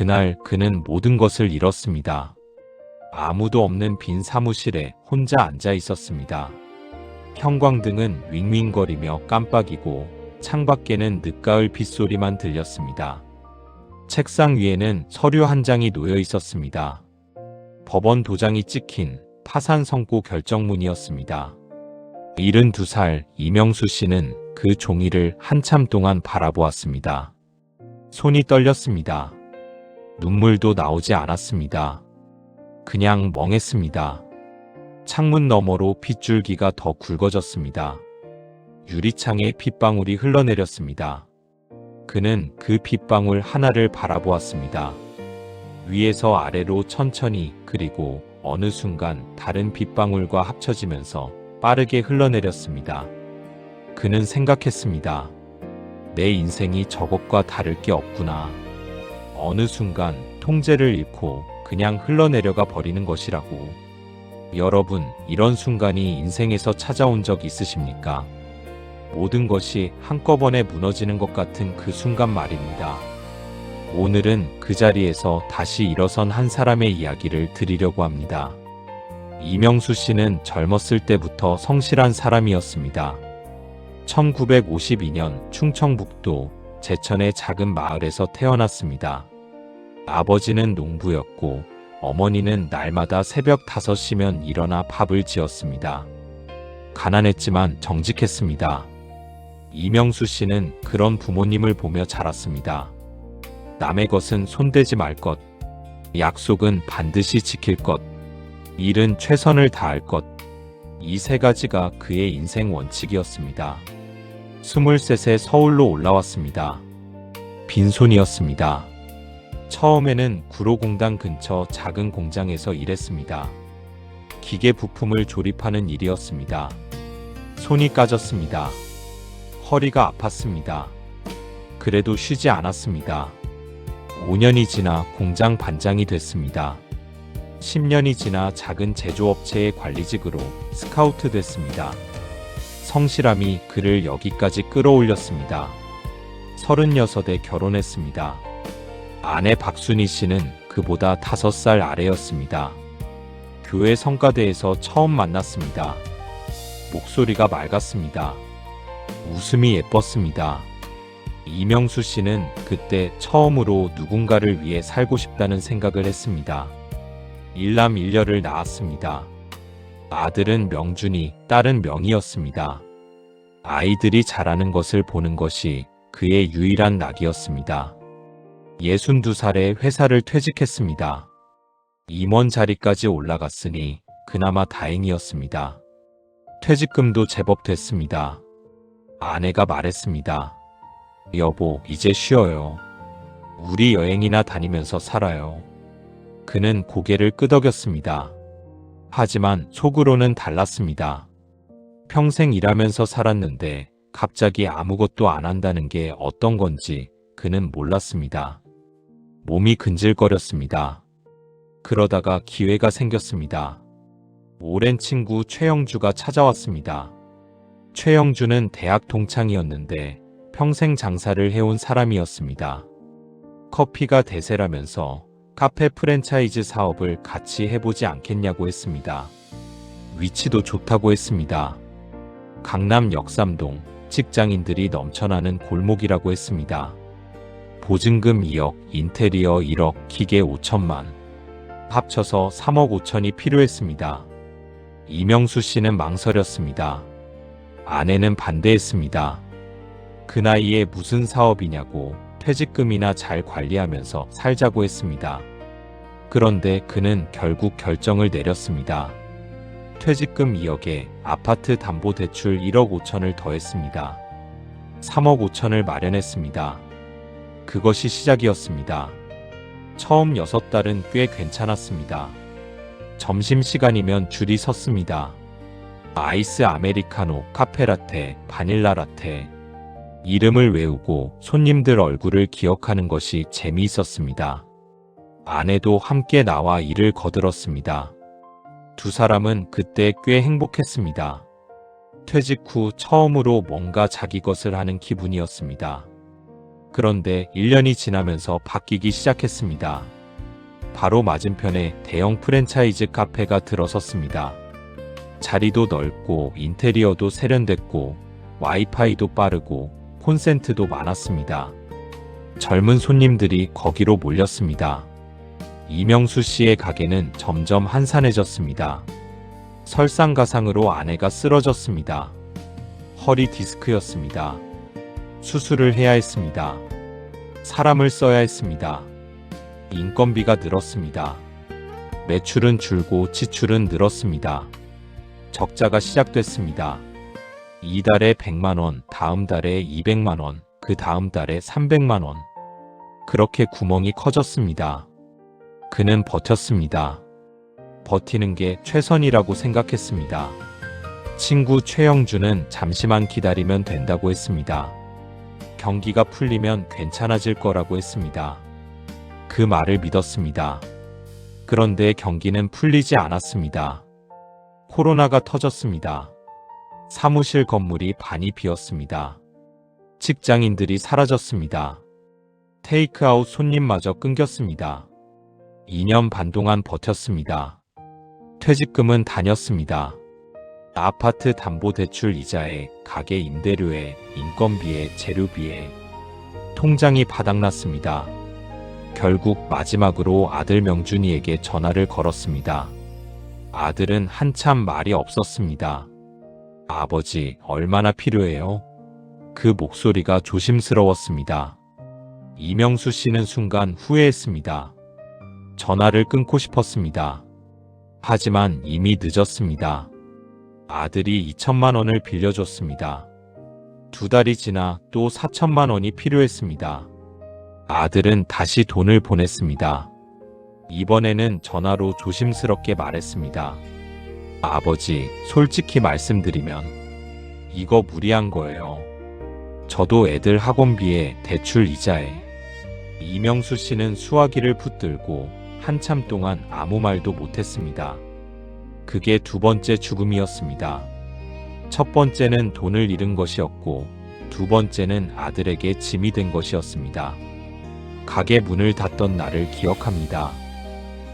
그날 그는 모든 것을 잃었습니다. 아무도 없는 빈 사무실에 혼자 앉아 있었습니다. 형광등은 윙윙거리며 깜빡이고 창밖에는 늦가을 빗소리만 들렸습니다. 책상 위에는 서류 한 장이 놓여 있었습니다. 법원 도장이 찍힌 파산 선고 결정문이었습니다. 72살 이명수 씨는 그 종이를 한참 동안 바라보았습니다. 손이 떨렸습니다. 눈물도 나오지 않았습니다. 그냥 멍했습니다. 창문 너머로 빗줄기가 더 굵어졌습니다. 유리창에 빗방울이 흘러내렸습니다. 그는 그 빗방울 하나를 바라보았습니다. 위에서 아래로 천천히, 그리고 어느 순간 다른 빗방울과 합쳐지면서 빠르게 흘러내렸습니다. 그는 생각했습니다. 내 인생이 저것과 다를 게 없구나. 어느 순간 통제를 잃고 그냥 흘러내려가 버리는 것이라고. 여러분, 이런 순간이 인생에서 찾아온 적 있으십니까? 모든 것이 한꺼번에 무너지는 것 같은 그 순간 말입니다. 오늘은 그 자리에서 다시 일어선 한 사람의 이야기를 드리려고 합니다. 이명수 씨는 젊었을 때부터 성실한 사람이었습니다. 1952년 충청북도 제천의 작은 마을에서 태어났습니다. 아버지는 농부였고 어머니는 날마다 새벽 5시면 일어나 밥을 지었습니다. 가난했지만 정직했습니다. 이명수 씨는 그런 부모님을 보며 자랐습니다. 남의 것은 손대지 말 것, 약속은 반드시 지킬 것, 일은 최선을 다할 것. 이 세 가지가 그의 인생 원칙이었습니다. 23세 서울로 올라왔습니다. 빈손이었습니다. 처음에는 구로공단 근처 작은 공장에서 일했습니다. 기계 부품을 조립하는 일이었습니다. 손이 까졌습니다. 허리가 아팠습니다. 그래도 쉬지 않았습니다. 5년이 지나 공장 반장이 됐습니다. 10년이 지나 작은 제조업체의 관리직으로 스카우트 됐습니다. 성실함이 그를 여기까지 끌어올렸습니다. 36에 결혼했습니다. 아내 박순희 씨는 그보다 5살 아래였습니다. 교회 성가대에서 처음 만났습니다. 목소리가 맑았습니다. 웃음이 예뻤습니다. 이명수 씨는 그때 처음으로 누군가를 위해 살고 싶다는 생각을 했습니다. 일남일녀를 낳았습니다. 아들은 명준이, 딸은 명이었습니다. 아이들이 자라는 것을 보는 것이 그의 유일한 낙이었습니다. 62살에 회사를 퇴직했습니다. 임원 자리까지 올라갔으니 그나마 다행이었습니다. 퇴직금도 제법 됐습니다. 아내가 말했습니다. 여보, 이제 쉬어요. 우리 여행이나 다니면서 살아요. 그는 고개를 끄덕였습니다. 하지만 속으로는 달랐습니다. 평생 일하면서 살았는데 갑자기 아무것도 안 한다는 게 어떤 건지 그는 몰랐습니다. 몸이 근질거렸습니다. 그러다가 기회가 생겼습니다. 오랜 친구 최영주가 찾아왔습니다. 최영주는 대학 동창이었는데 평생 장사를 해온 사람이었습니다. 커피가 대세라면서 카페 프랜차이즈 사업을 같이 해보지 않겠냐고 했습니다. 위치도 좋다고 했습니다. 강남 역삼동, 직장인들이 넘쳐나는 골목이라고 했습니다. 보증금 2억, 인테리어 1억, 기계 5천만. 합쳐서 3억 5천이 필요했습니다. 이명수 씨는 망설였습니다. 아내는 반대했습니다. 그 나이에 무슨 사업이냐고, 퇴직금이나 잘 관리하면서 살자고 했습니다. 그런데 그는 결국 결정을 내렸습니다. 퇴직금 2억에 아파트 담보대출 1억 5천을 더했습니다. 3억 5천을 마련했습니다. 그것이 시작이었습니다. 처음 6달은 꽤 괜찮았습니다. 점심시간이면 줄이 섰습니다. 아이스 아메리카노, 카페라테, 바닐라 라테. 이름을 외우고 손님들 얼굴을 기억하는 것이 재미있었습니다. 아내도 함께 나와 일을 거들었습니다. 두 사람은 그때 꽤 행복했습니다. 퇴직 후 처음으로 뭔가 자기 것을 하는 기분이었습니다. 그런데 1년이 지나면서 바뀌기 시작했습니다. 바로 맞은편에 대형 프랜차이즈 카페가 들어섰습니다. 자리도 넓고 인테리어도 세련됐고 와이파이도 빠르고 콘센트도 많았습니다. 젊은 손님들이 거기로 몰렸습니다. 이명수 씨의 가게는 점점 한산해졌습니다. 설상가상으로 아내가 쓰러졌습니다. 허리 디스크였습니다. 수술을 해야 했습니다. 사람을 써야 했습니다. 인건비가 늘었습니다. 매출은 줄고 지출은 늘었습니다. 적자가 시작됐습니다. 이달에 100만원, 다음 달에 200만원, 그 다음 달에 300만원. 그렇게 구멍이 커졌습니다. 그는 버텼습니다. 버티는 게 최선이라고 생각했습니다. 친구 최영주는 잠시만 기다리면 된다고 했습니다. 경기가 풀리면 괜찮아질 거라고 했습니다. 그 말을 믿었습니다. 그런데 경기는 풀리지 않았습니다. 코로나가 터졌습니다. 사무실 건물이 반이 비었습니다. 직장인들이 사라졌습니다. 테이크아웃 손님마저 끊겼습니다. 2년 반 동안 버텼습니다. 퇴직금은 다녔습니다. 아파트 담보대출 이자에, 가게 임대료에, 인건비에, 재료비에 통장이 바닥났습니다. 결국 마지막으로 아들 명준이에게 전화를 걸었습니다. 아들은 한참 말이 없었습니다. 아버지, 얼마나 필요해요? 그 목소리가 조심스러웠습니다. 이명수 씨는 순간 후회했습니다. 전화를 끊고 싶었습니다. 하지만 이미 늦었습니다. 아들이 2천만 원을 빌려줬습니다. 2달이 지나 또 4천만 원이 필요했습니다. 아들은 다시 돈을 보냈습니다. 이번에는 전화로 조심스럽게 말했습니다. 아버지, 솔직히 말씀드리면 이거 무리한 거예요. 저도 애들 학원비에, 대출 이자에. 이명수 씨는 수화기를 붙들고 한참 동안 아무 말도 못했습니다. 그게 두 번째 죽음이었습니다. 첫 번째는 돈을 잃은 것이었고, 두 번째는 아들에게 짐이 된 것이었습니다. 가게 문을 닫던 날을 기억합니다.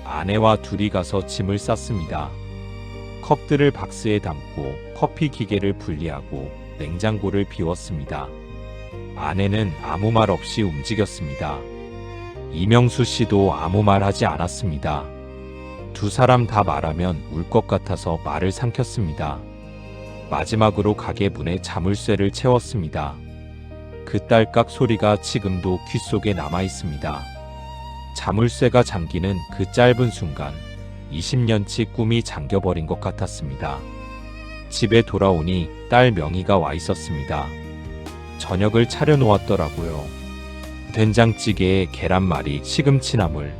아내와 둘이 가서 짐을 쌌습니다. 컵들을 박스에 담고 커피 기계를 분리하고 냉장고를 비웠습니다. 아내는 아무 말 없이 움직였습니다. 이명수 씨도 아무 말 하지 않았습니다. 두 사람 다 말하면 울 것 같아서 말을 삼켰습니다. 마지막으로 가게 문에 자물쇠를 채웠습니다. 그 딸깍 소리가 지금도 귀 속에 남아 있습니다. 자물쇠가 잠기는 그 짧은 순간 20년치 꿈이 잠겨버린 것 같았습니다. 집에 돌아오니 딸 명희가 와 있었습니다. 저녁을 차려놓았더라고요. 된장찌개에 계란말이, 시금치나물,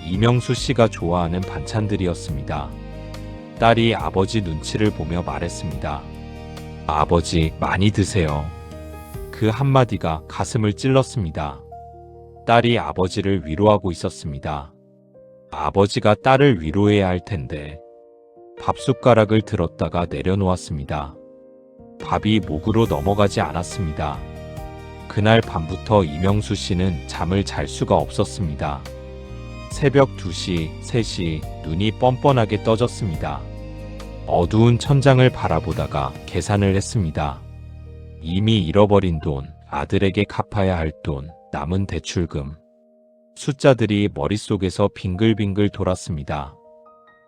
이명수 씨가 좋아하는 반찬들이었습니다. 딸이 아버지 눈치를 보며 말했습니다. 아버지, 많이 드세요. 그 한마디가 가슴을 찔렀습니다. 딸이 아버지를 위로하고 있었습니다. 아버지가 딸을 위로해야 할 텐데. 밥숟가락을 들었다가 내려놓았습니다. 밥이 목으로 넘어가지 않았습니다. 그날 밤부터 이명수 씨는 잠을 잘 수가 없었습니다. 새벽 2시, 3시 눈이 뻔뻔하게 떠졌습니다. 어두운 천장을 바라보다가 계산을 했습니다. 이미 잃어버린 돈, 아들에게 갚아야 할 돈, 남은 대출금. 숫자들이 머릿속에서 빙글빙글 돌았습니다.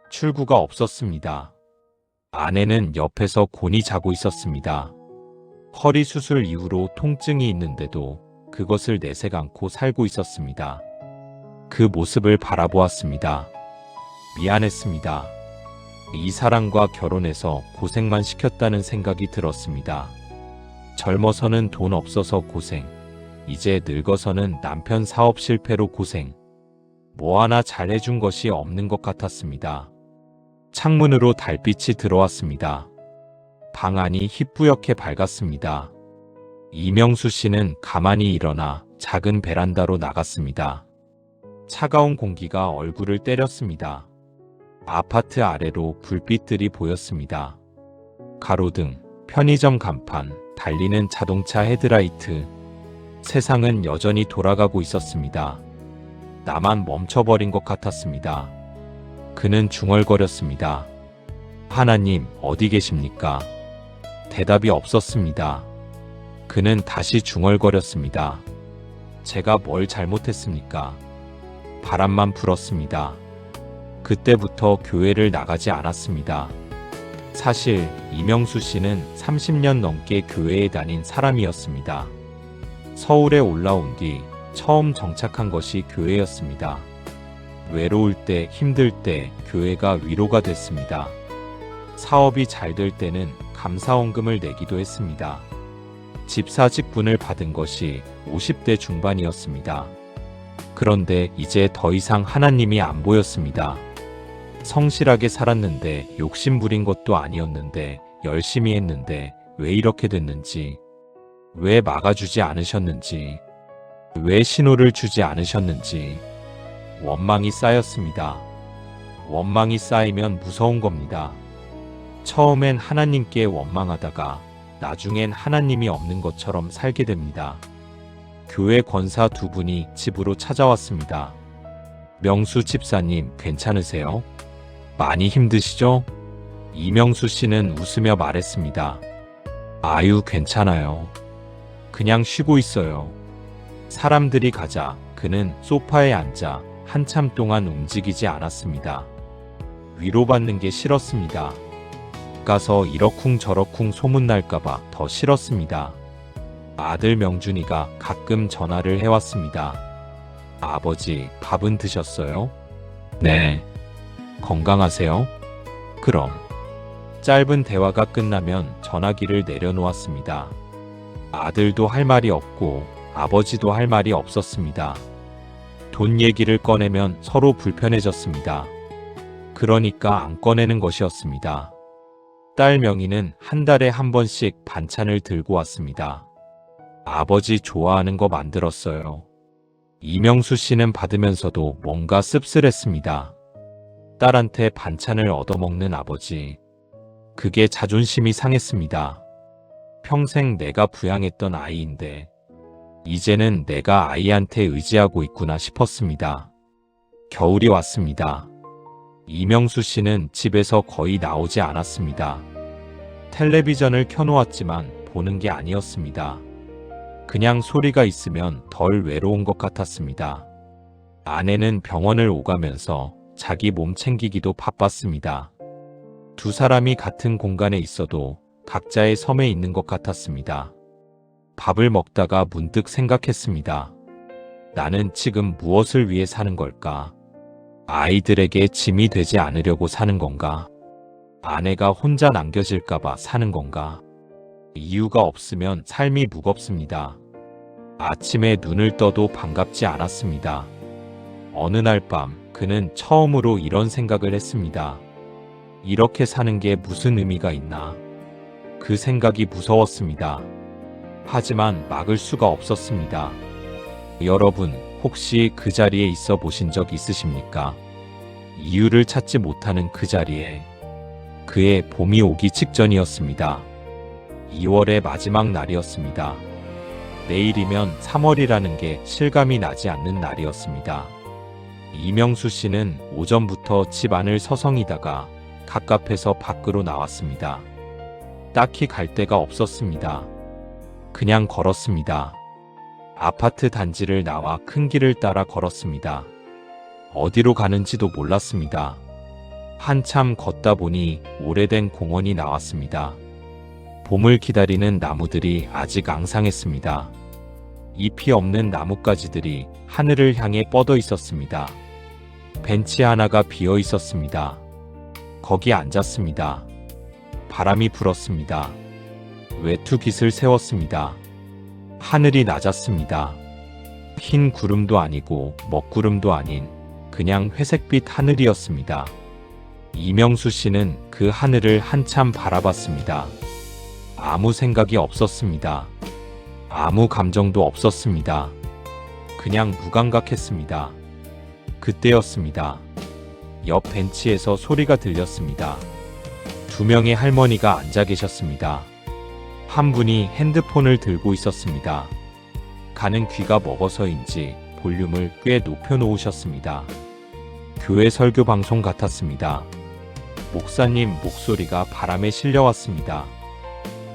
출구가 없었습니다. 아내는 옆에서 곤히 자고 있었습니다. 허리 수술 이후로 통증이 있는데도 그것을 내색 않고 살고 있었습니다. 그 모습을 바라보았습니다. 미안했습니다. 이 사람과 결혼해서 고생만 시켰다는 생각이 들었습니다. 젊어서는 돈 없어서 고생, 이제 늙어서는 남편 사업 실패로 고생. 뭐 하나 잘해준 것이 없는 것 같았습니다. 창문으로 달빛이 들어왔습니다. 방 안이 희뿌옇게 밝았습니다. 이명수 씨는 가만히 일어나 작은 베란다로 나갔습니다. 차가운 공기가 얼굴을 때렸습니다. 아파트 아래로 불빛들이 보였습니다. 가로등, 편의점 간판, 달리는 자동차 헤드라이트. 세상은 여전히 돌아가고 있었습니다. 나만 멈춰버린 것 같았습니다. 그는 중얼거렸습니다. 하나님, 어디 계십니까? 대답이 없었습니다. 그는 다시 중얼거렸습니다. 제가 뭘 잘못했습니까? 바람만 불었습니다. 그때부터 교회를 나가지 않았습니다. 사실 이명수 씨는 30년 넘게 교회에 다닌 사람이었습니다. 서울에 올라온 뒤 처음 정착한 것이 교회였습니다. 외로울 때, 힘들 때 교회가 위로가 됐습니다. 사업이 잘 될 때는 감사원금을 내기도 했습니다. 집사직분을 받은 것이 50대 중반이었습니다. 그런데 이제 더 이상 하나님이 안 보였습니다. 성실하게 살았는데 욕심 부린 것도 아니었는데 열심히 했는데 왜 이렇게 됐는지, 왜 막아주지 않으셨는지, 왜 신호를 주지 않으셨는지 원망이 쌓였습니다. 원망이 쌓이면 무서운 겁니다. 처음엔 하나님께 원망하다가 나중엔 하나님이 없는 것처럼 살게 됩니다. 교회 권사 두 분이 집으로 찾아왔습니다. 명수 집사님, 괜찮으세요? 많이 힘드시죠? 이명수 씨는 웃으며 말했습니다. 아유, 괜찮아요. 그냥 쉬고 있어요. 사람들이 가자 그는 소파에 앉아 한참 동안 움직이지 않았습니다. 위로받는 게 싫었습니다. 가서 이러쿵저러쿵 소문날까봐 더 싫었습니다. 아들 명준이가 가끔 전화를 해왔습니다. 아버지, 밥은 드셨어요? 네. 건강하세요? 그럼. 짧은 대화가 끝나면 전화기를 내려놓았습니다. 아들도 할 말이 없고 아버지도 할 말이 없었습니다. 돈 얘기를 꺼내면 서로 불편해졌습니다. 그러니까 안 꺼내는 것이었습니다. 딸 명희는 한 달에 한 번씩 반찬을 들고 왔습니다. 아버지 좋아하는 거 만들었어요. 이명수 씨는 받으면서도 뭔가 씁쓸했습니다. 딸한테 반찬을 얻어먹는 아버지. 그게 자존심이 상했습니다. 평생 내가 부양했던 아이인데 이제는 내가 아이한테 의지하고 있구나 싶었습니다. 겨울이 왔습니다. 이명수 씨는 집에서 거의 나오지 않았습니다. 텔레비전을 켜놓았지만 보는 게 아니었습니다. 그냥 소리가 있으면 덜 외로운 것 같았습니다. 아내는 병원을 오가면서 자기 몸 챙기기도 바빴습니다. 두 사람이 같은 공간에 있어도 각자의 섬에 있는 것 같았습니다. 밥을 먹다가 문득 생각했습니다. 나는 지금 무엇을 위해 사는 걸까? 아이들에게 짐이 되지 않으려고 사는 건가? 아내가 혼자 남겨질까봐 사는 건가? 이유가 없으면 삶이 무겁습니다. 아침에 눈을 떠도 반갑지 않았습니다. 어느 날 밤 그는 처음으로 이런 생각을 했습니다. 이렇게 사는 게 무슨 의미가 있나? 그 생각이 무서웠습니다. 하지만 막을 수가 없었습니다. 여러분, 혹시 그 자리에 있어 보신 적 있으십니까? 이유를 찾지 못하는 그 자리에. 그의 봄이 오기 직전이었습니다. 2월의 마지막 날이었습니다. 내일이면 3월이라는 게 실감이 나지 않는 날이었습니다. 이명수 씨는 오전부터 집 안을 서성이다가 갑갑해서 밖으로 나왔습니다. 딱히 갈 데가 없었습니다. 그냥 걸었습니다. 아파트 단지를 나와 큰 길을 따라 걸었습니다. 어디로 가는지도 몰랐습니다. 한참 걷다 보니 오래된 공원이 나왔습니다. 봄을 기다리는 나무들이 아직 앙상했습니다. 잎이 없는 나뭇가지들이 하늘을 향해 뻗어 있었습니다. 벤치 하나가 비어 있었습니다. 거기 앉았습니다. 바람이 불었습니다. 외투깃을 세웠습니다. 하늘이 낮았습니다. 흰 구름도 아니고 먹구름도 아닌 그냥 회색빛 하늘이었습니다. 이명수 씨는 그 하늘을 한참 바라봤습니다. 아무 생각이 없었습니다. 아무 감정도 없었습니다. 그냥 무감각했습니다. 그때였습니다. 옆 벤치에서 소리가 들렸습니다. 두 명의 할머니가 앉아 계셨습니다. 한 분이 핸드폰을 들고 있었습니다. 가는 귀가 먹어서인지 볼륨을 꽤 높여놓으셨습니다. 교회 설교 방송 같았습니다. 목사님 목소리가 바람에 실려왔습니다.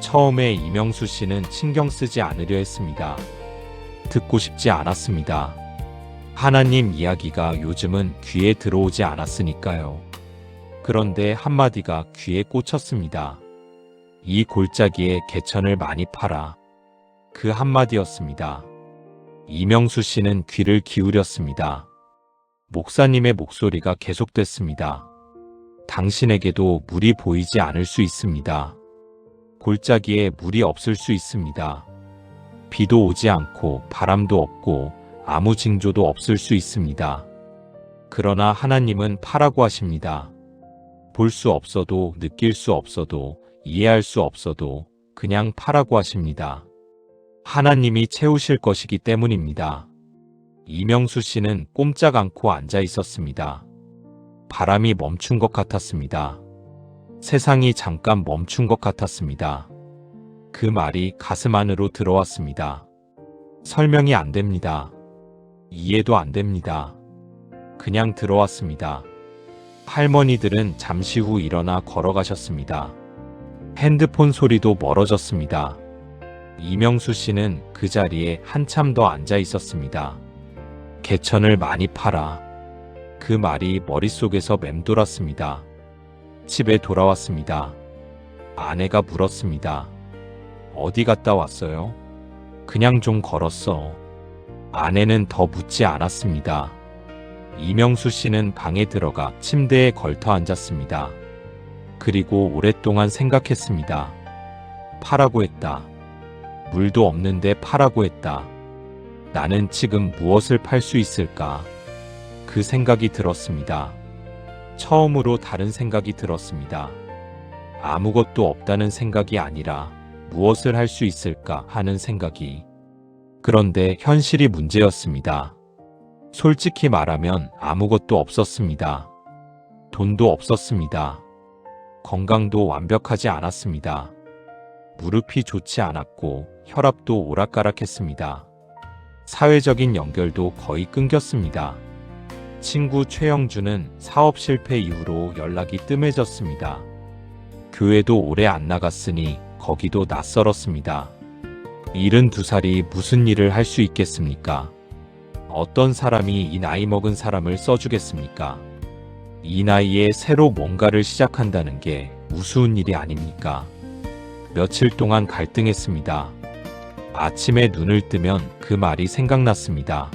처음에 이명수 씨는 신경 쓰지 않으려 했습니다. 듣고 싶지 않았습니다. 하나님 이야기가 요즘은 귀에 들어오지 않았으니까요. 그런데 한마디가 귀에 꽂혔습니다. 이 골짜기에 개천을 많이 팔아. 그 한마디였습니다. 이명수 씨는 귀를 기울였습니다. 목사님의 목소리가 계속됐습니다. 당신에게도 물이 보이지 않을 수 있습니다. 골짜기에 물이 없을 수 있습니다. 비도 오지 않고 바람도 없고 아무 징조도 없을 수 있습니다. 그러나 하나님은 파라고 하십니다. 볼 수 없어도 느낄 수 없어도 이해할 수 없어도 그냥 파라고 하십니다. 하나님이 채우실 것이기 때문입니다. 이명수 씨는 꼼짝 않고 앉아 있었습니다. 바람이 멈춘 것 같았습니다. 세상이 잠깐 멈춘 것 같았습니다. 그 말이 가슴 안으로 들어왔습니다. 설명이 안 됩니다. 이해도 안 됩니다. 그냥 들어왔습니다. 할머니들은 잠시 후 일어나 걸어가셨습니다. 핸드폰 소리도 멀어졌습니다. 이명수 씨는 그 자리에 한참 더 앉아 있었습니다. 개천을 많이 팔아. 그 말이 머릿속에서 맴돌았습니다. 집에 돌아왔습니다. 아내가 물었습니다. 어디 갔다 왔어요? 그냥 좀 걸었어. 아내는 더 묻지 않았습니다. 이명수 씨는 방에 들어가 침대에 걸터 앉았습니다. 그리고 오랫동안 생각했습니다. 파라고 했다. 물도 없는데 파라고 했다. 나는 지금 무엇을 팔 수 있을까? 그 생각이 들었습니다. 처음으로 다른 생각이 들었습니다. 아무것도 없다는 생각이 아니라 무엇을 할 수 있을까 하는 생각이. 그런데 현실이 문제였습니다. 솔직히 말하면 아무것도 없었습니다. 돈도 없었습니다. 건강도 완벽하지 않았습니다. 무릎이 좋지 않았고 혈압도 오락가락했습니다. 사회적인 연결도 거의 끊겼습니다. 친구 최영주는 사업 실패 이후로 연락이 뜸해졌습니다. 교회도 오래 안 나갔으니 거기도 낯설었습니다. 72살이 무슨 일을 할 수 있겠습니까? 어떤 사람이 이 나이 먹은 사람을 써주겠습니까? 이 나이에 새로 뭔가를 시작한다는 게 우스운 일이 아닙니까? 며칠 동안 갈등했습니다. 아침에 눈을 뜨면 그 말이 생각났습니다.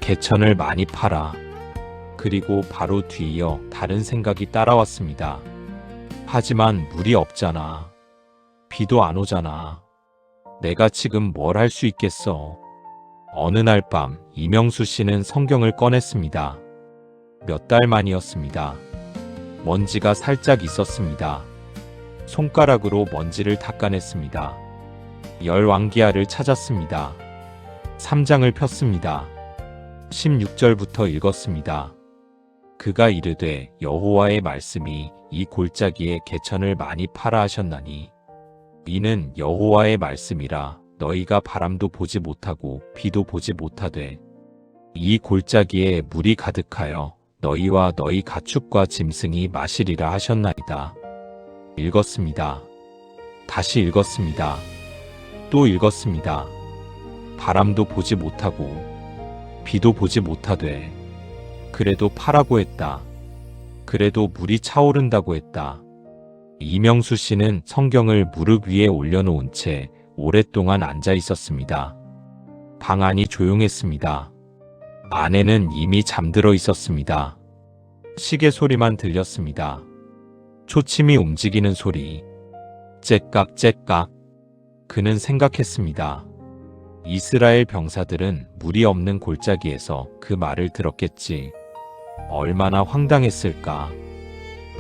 개천을 많이 팔아. 그리고 바로 뒤이어 다른 생각이 따라왔습니다. 하지만 물이 없잖아. 비도 안 오잖아. 내가 지금 뭘 할 수 있겠어? 어느 날 밤 이명수 씨는 성경을 꺼냈습니다. 몇 달 만이었습니다. 먼지가 살짝 있었습니다. 손가락으로 먼지를 닦아냈습니다. 열왕기하를 찾았습니다. 3장을 폈습니다. 16절부터 읽었습니다. 그가 이르되 여호와의 말씀이 이 골짜기에 개천을 많이 팔아 하셨나니 이는 여호와의 말씀이라 너희가 바람도 보지 못하고 비도 보지 못하되 이 골짜기에 물이 가득하여 너희와 너희 가축과 짐승이 마시리라 하셨나이다. 읽었습니다. 다시 읽었습니다. 또 읽었습니다. 바람도 보지 못하고 비도 보지 못하되 그래도 파라고 했다. 그래도 물이 차오른다고 했다. 이명수 씨는 성경을 무릎 위에 올려놓은 채 오랫동안 앉아 있었습니다. 방 안이 조용했습니다. 아내는 이미 잠들어 있었습니다. 시계 소리만 들렸습니다. 초침이 움직이는 소리. 째깍째깍. 그는 생각했습니다. 이스라엘 병사들은 물이 없는 골짜기에서 그 말을 들었겠지. 얼마나 황당했을까.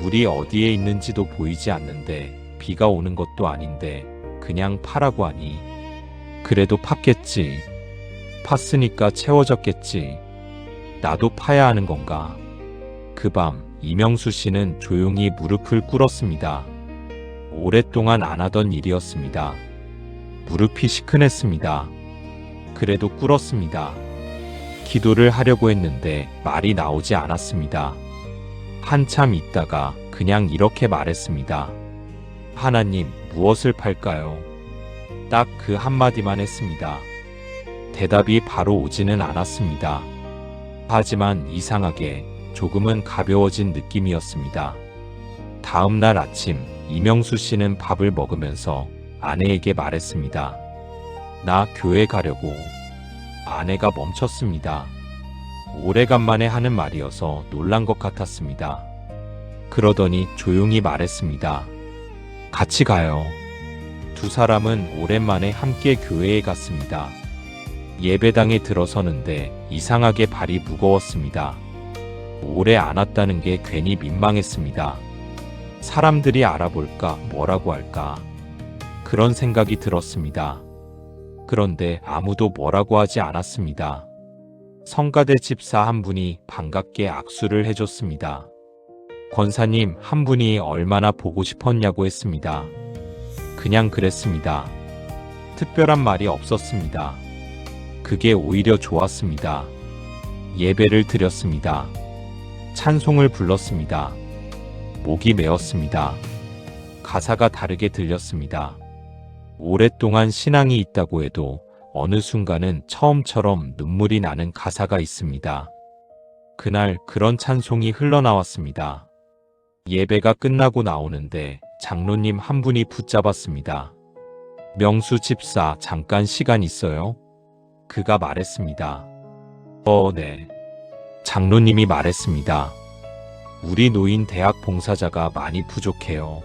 물이 어디에 있는지도 보이지 않는데 비가 오는 것도 아닌데 그냥 파라고 하니. 그래도 팠겠지. 팠으니까 채워졌겠지. 나도 파야 하는 건가. 그 밤 이명수 씨는 조용히 무릎을 꿇었습니다. 오랫동안 안 하던 일이었습니다. 무릎이 시큰했습니다. 그래도 꿇었습니다. 기도를 하려고 했는데 말이 나오지 않았습니다. 한참 있다가 그냥 이렇게 말했습니다. 하나님, 무엇을 팔까요? 딱 그 한마디만 했습니다. 대답이 바로 오지는 않았습니다. 하지만 이상하게 조금은 가벼워진 느낌이었습니다. 다음 날 아침, 이명수 씨는 밥을 먹으면서 아내에게 말했습니다. 나 교회 가려고. 아내가 멈췄습니다. 오래간만에 하는 말이어서 놀란 것 같았습니다. 그러더니 조용히 말했습니다. 같이 가요. 두 사람은 오랜만에 함께 교회에 갔습니다. 예배당에 들어서는데 이상하게 발이 무거웠습니다. 오래 안 왔다는 게 괜히 민망했습니다. 사람들이 알아볼까, 뭐라고 할까, 그런 생각이 들었습니다. 그런데 아무도 뭐라고 하지 않았습니다. 성가대 집사 한 분이 반갑게 악수를 해줬습니다. 권사님 한 분이 얼마나 보고 싶었냐고 했습니다. 그냥 그랬습니다. 특별한 말이 없었습니다. 그게 오히려 좋았습니다. 예배를 드렸습니다. 찬송을 불렀습니다. 목이 메었습니다. 가사가 다르게 들렸습니다. 오랫동안 신앙이 있다고 해도 어느 순간은 처음처럼 눈물이 나는 가사가 있습니다. 그날 그런 찬송이 흘러나왔습니다. 예배가 끝나고 나오는데 장로님 한 분이 붙잡았습니다. 명수 집사, 잠깐 시간 있어요? 그가 말했습니다. 네. 장로님이 말했습니다. 우리 노인 대학 봉사자가 많이 부족해요.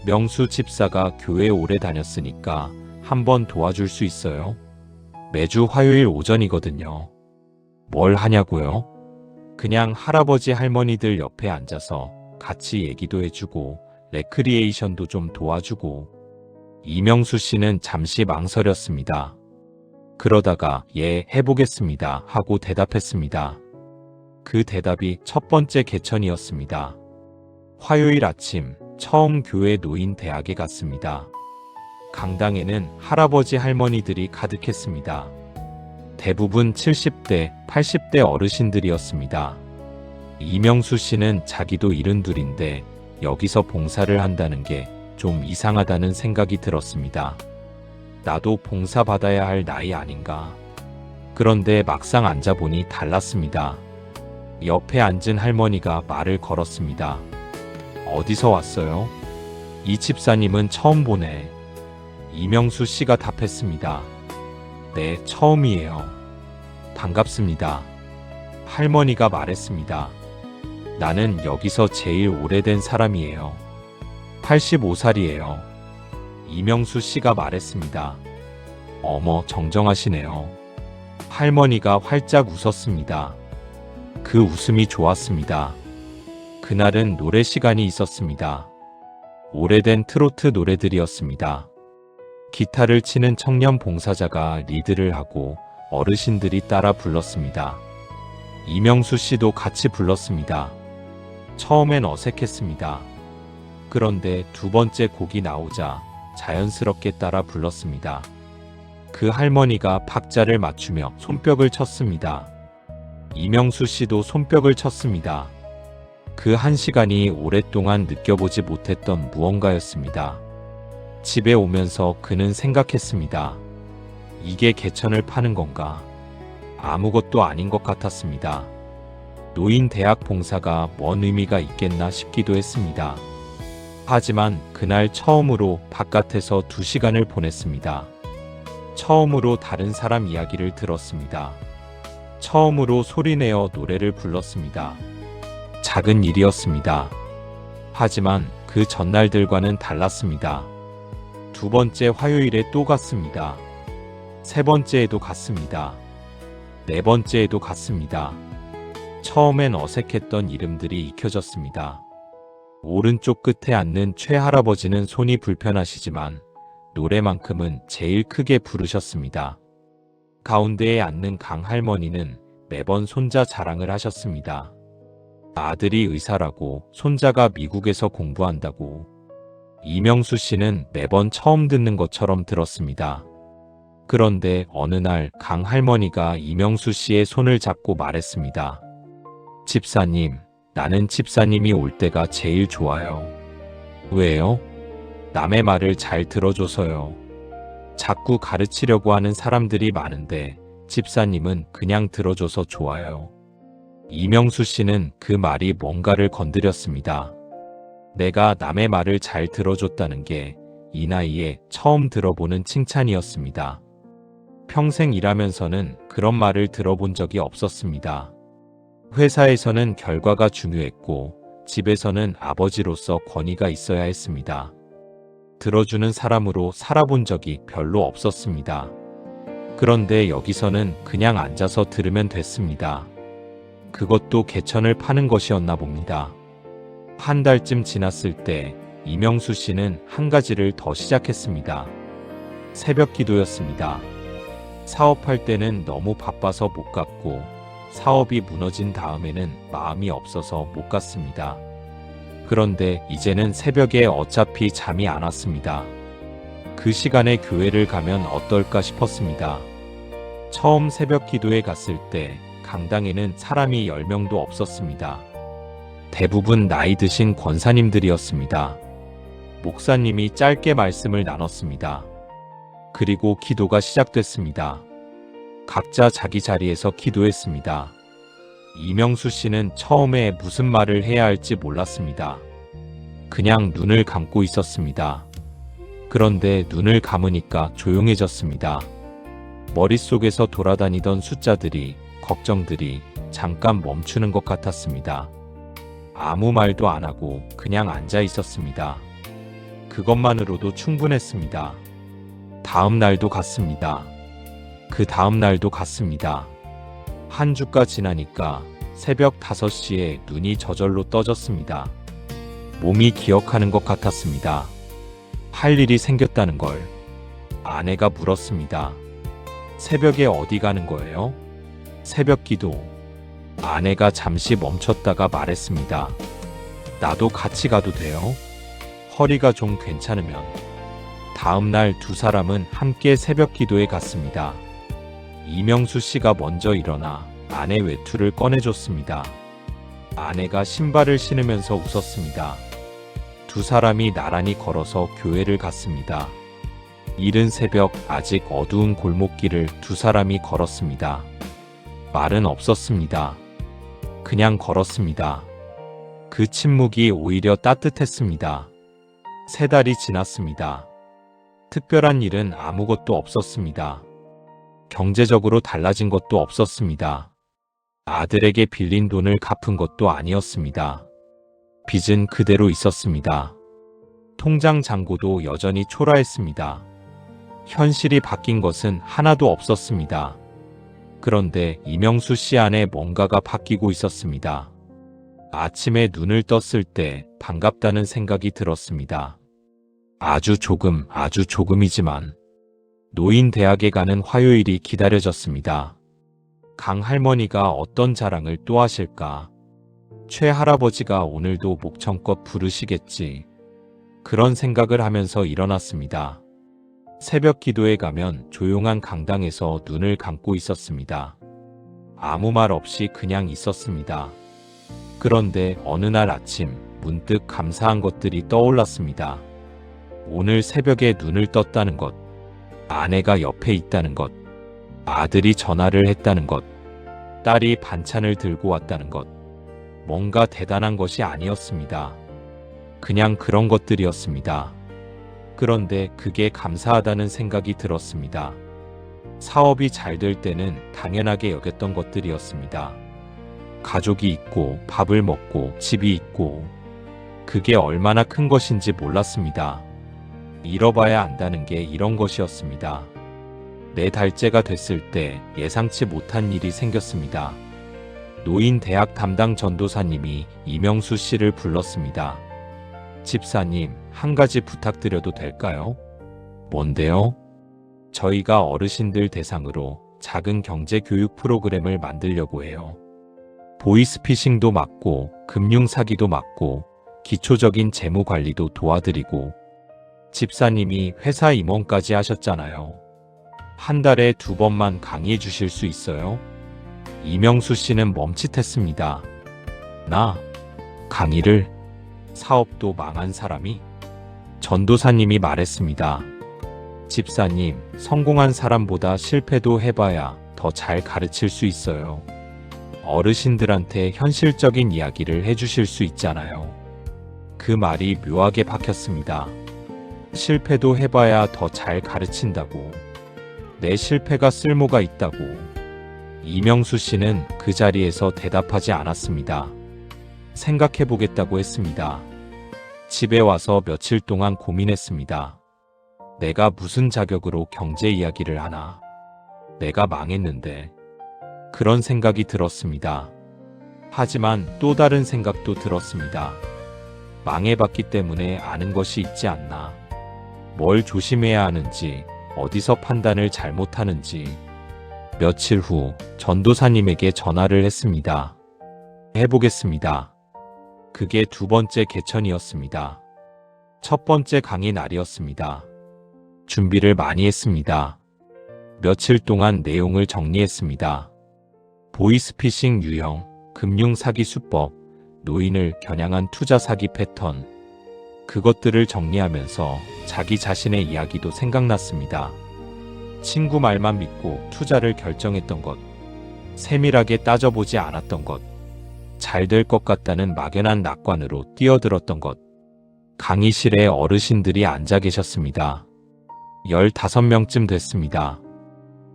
명수 집사가 교회 오래 다녔으니까 한번 도와줄 수 있어요? 매주 화요일 오전이거든요. 뭘 하냐고요? 그냥 할아버지 할머니들 옆에 앉아서 같이 얘기도 해주고 레크리에이션도 좀 도와주고. 이명수 씨는 잠시 망설였습니다. 그러다가 예, 해보겠습니다 하고 대답했습니다. 그 대답이 첫 번째 개천이었습니다. 화요일 아침 처음 교회 노인 대학에 갔습니다. 강당에는 할아버지 할머니들이 가득했습니다. 대부분 70대, 80대 어르신들이었습니다. 이명수 씨는 자기도 72인데 여기서 봉사를 한다는 게 좀 이상하다는 생각이 들었습니다. 나도 봉사 받아야 할 나이 아닌가. 그런데 막상 앉아보니 달랐습니다. 옆에 앉은 할머니가 말을 걸었습니다. 어디서 왔어요? 이 집사님은 처음 보네. 이명수 씨가 답했습니다. 네, 처음이에요. 반갑습니다. 할머니가 말했습니다. 나는 여기서 제일 오래된 사람이에요. 85살이에요. 이명수 씨가 말했습니다. 어머, 정정하시네요. 할머니가 활짝 웃었습니다. 그 웃음이 좋았습니다. 그날은 노래 시간이 있었습니다. 오래된 트로트 노래들이었습니다. 기타를 치는 청년 봉사자가 리드를 하고 어르신들이 따라 불렀습니다. 이명수 씨도 같이 불렀습니다. 처음엔 어색했습니다. 그런데 두 번째 곡이 나오자 자연스럽게 따라 불렀습니다. 그 할머니가 박자를 맞추며 손뼉을 쳤습니다. 이명수 씨도 손뼉을 쳤습니다. 그 한 시간이 오랫동안 느껴보지 못했던 무언가였습니다. 집에 오면서 그는 생각했습니다. 이게 개천을 파는 건가? 아무것도 아닌 것 같았습니다. 노인 대학 봉사가 뭔 의미가 있겠나 싶기도 했습니다. 하지만 그날 처음으로 바깥에서 2시간을 보냈습니다. 처음으로 다른 사람 이야기를 들었습니다. 처음으로 소리내어 노래를 불렀습니다. 작은 일이었습니다. 하지만 그 전날들과는 달랐습니다. 두 번째 화요일에 또 갔습니다. 세 번째에도 갔습니다. 네 번째에도 갔습니다. 처음엔 어색했던 이름들이 익혀졌습니다. 오른쪽 끝에 앉는 최 할아버지는 손이 불편하시지만 노래만큼은 제일 크게 부르셨습니다. 가운데에 앉는 강 할머니는 매번 손자 자랑을 하셨습니다. 아들이 의사라고, 손자가 미국에서 공부한다고. 이명수 씨는 매번 처음 듣는 것처럼 들었습니다. 그런데 어느 날 강 할머니가 이명수 씨의 손을 잡고 말했습니다. 집사님, 나는 집사님이 올 때가 제일 좋아요. 왜요? 남의 말을 잘 들어줘서요. 자꾸 가르치려고 하는 사람들이 많은데 집사님은 그냥 들어줘서 좋아요. 이명수 씨는 그 말이 뭔가를 건드렸습니다. 내가 남의 말을 잘 들어줬다는 게 이 나이에 처음 들어보는 칭찬이었습니다. 평생 일하면서는 그런 말을 들어본 적이 없었습니다. 회사에서는 결과가 중요했고 집에서는 아버지로서 권위가 있어야 했습니다. 들어주는 사람으로 살아본 적이 별로 없었습니다. 그런데 여기서는 그냥 앉아서 들으면 됐습니다. 그것도 개천을 파는 것이었나 봅니다. 한 달쯤 지났을 때 이명수 씨는 한 가지를 더 시작했습니다. 새벽 기도였습니다. 사업할 때는 너무 바빠서 못 갔고 사업이 무너진 다음에는 마음이 없어서 못 갔습니다. 그런데 이제는 새벽에 어차피 잠이 안 왔습니다. 그 시간에 교회를 가면 어떨까 싶었습니다. 처음 새벽 기도에 갔을 때 강당에는 사람이 10명도 없었습니다. 대부분 나이 드신 권사님들이었습니다. 목사님이 짧게 말씀을 나눴습니다. 그리고 기도가 시작됐습니다. 각자 자기 자리에서 기도했습니다. 이명수 씨는 처음에 무슨 말을 해야 할지 몰랐습니다. 그냥 눈을 감고 있었습니다. 그런데 눈을 감으니까 조용해졌습니다. 머릿속에서 돌아다니던 숫자들이, 걱정들이 잠깐 멈추는 것 같았습니다. 아무 말도 안 하고 그냥 앉아 있었습니다. 그것만으로도 충분했습니다. 다음 날도 갔습니다. 그 다음 날도 갔습니다. 한 주가 지나니까 새벽 5시에 눈이 저절로 떠졌습니다. 몸이 기억하는 것 같았습니다. 할 일이 생겼다는 걸. 아내가 물었습니다. 새벽에 어디 가는 거예요? 새벽 기도. 아내가 잠시 멈췄다가 말했습니다. 나도 같이 가도 돼요? 허리가 좀 괜찮으면. 다음 날 두 사람은 함께 새벽 기도에 갔습니다. 이명수 씨가 먼저 일어나 아내 외투를 꺼내줬습니다. 아내가 신발을 신으면서 웃었습니다. 두 사람이 나란히 걸어서 교회를 갔습니다. 이른 새벽 아직 어두운 골목길을 두 사람이 걸었습니다. 말은 없었습니다. 그냥 걸었습니다. 그 침묵이 오히려 따뜻했습니다. 3달이 지났습니다. 특별한 일은 아무것도 없었습니다. 경제적으로 달라진 것도 없었습니다. 아들에게 빌린 돈을 갚은 것도 아니었습니다. 빚은 그대로 있었습니다. 통장 잔고도 여전히 초라했습니다. 현실이 바뀐 것은 하나도 없었습니다. 그런데 이명수 씨 안에 뭔가가 바뀌고 있었습니다. 아침에 눈을 떴을 때 반갑다는 생각이 들었습니다. 아주 조금이지만 노인 대학에 가는 화요일이 기다려졌습니다. 강 할머니가 어떤 자랑을 또 하실까? 최 할아버지가 오늘도 목청껏 부르시겠지. 그런 생각을 하면서 일어났습니다. 새벽 기도에 가면 조용한 강당에서 눈을 감고 있었습니다. 아무 말 없이 그냥 있었습니다. 그런데 어느 날 아침 문득 감사한 것들이 떠올랐습니다. 오늘 새벽에 눈을 떴다는 것, 아내가 옆에 있다는 것, 아들이 전화를 했다는 것, 딸이 반찬을 들고 왔다는 것, 뭔가 대단한 것이 아니었습니다. 그냥 그런 것들이었습니다. 그런데 그게 감사하다는 생각이 들었습니다. 사업이 잘 될 때는 당연하게 여겼던 것들이었습니다. 가족이 있고 밥을 먹고 집이 있고 그게 얼마나 큰 것인지 몰랐습니다. 잃어봐야 안다는 게 이런 것이었습니다. 4달째가 됐을 때 예상치 못한 일이 생겼습니다. 노인 대학 담당 전도사님이 이명수 씨를 불렀습니다. 집사님, 한 가지 부탁드려도 될까요? 뭔데요? 저희가 어르신들 대상으로 작은 경제 교육 프로그램을 만들려고 해요. 보이스피싱도 막고, 금융 사기도 막고, 기초적인 재무 관리도 도와드리고, 집사님이 회사 임원까지 하셨잖아요. 한 달에 2번만 강의해 주실 수 있어요? 이명수 씨는 멈칫했습니다. 나? 강의를? 사업도 망한 사람이? 전도사님이 말했습니다. 집사님, 성공한 사람보다 실패도 해봐야 더 잘 가르칠 수 있어요. 어르신들한테 현실적인 이야기를 해주실 수 있잖아요. 그 말이 묘하게 박혔습니다. 실패도 해봐야 더 잘 가르친다고. 내 실패가 쓸모가 있다고. 이명수 씨는 그 자리에서 대답하지 않았습니다. 생각해보겠다고 했습니다. 집에 와서 며칠 동안 고민했습니다. 내가 무슨 자격으로 경제 이야기를 하나? 내가 망했는데. 그런 생각이 들었습니다. 하지만 또 다른 생각도 들었습니다. 망해봤기 때문에 아는 것이 있지 않나. 뭘 조심해야 하는지, 어디서 판단을 잘못하는지. 며칠 후 전도사님에게 전화를 했습니다. 해보겠습니다. 그게 2번째 개천이었습니다. 첫 번째 강의 날이었습니다. 준비를 많이 했습니다. 며칠 동안 내용을 정리했습니다. 보이스피싱 유형, 금융사기 수법, 노인을 겨냥한 투자 사기 패턴. 그것들을 정리하면서 자기 자신의 이야기도 생각났습니다. 친구 말만 믿고 투자를 결정했던 것. 세밀하게 따져보지 않았던 것. 잘 될 것 같다는 막연한 낙관으로 뛰어들었던 것. 강의실에 어르신들이 앉아 계셨습니다. 15명쯤 됐습니다.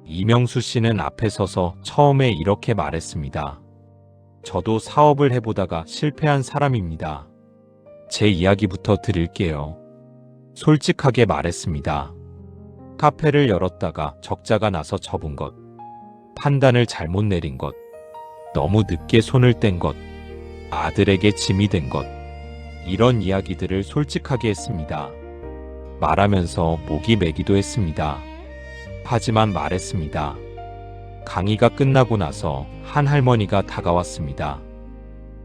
이명수 씨는 앞에 서서 처음에 이렇게 말했습니다. 저도 사업을 해보다가 실패한 사람입니다. 제 이야기부터 드릴게요. 솔직하게 말했습니다. 카페를 열었다가 적자가 나서 접은 것. 판단을 잘못 내린 것. 너무 늦게 손을 뗀 것. 아들에게 짐이 된 것. 이런 이야기들을 솔직하게 했습니다. 말하면서 목이 메기도 했습니다. 하지만 말했습니다. 강의가 끝나고 나서 한 할머니가 다가왔습니다.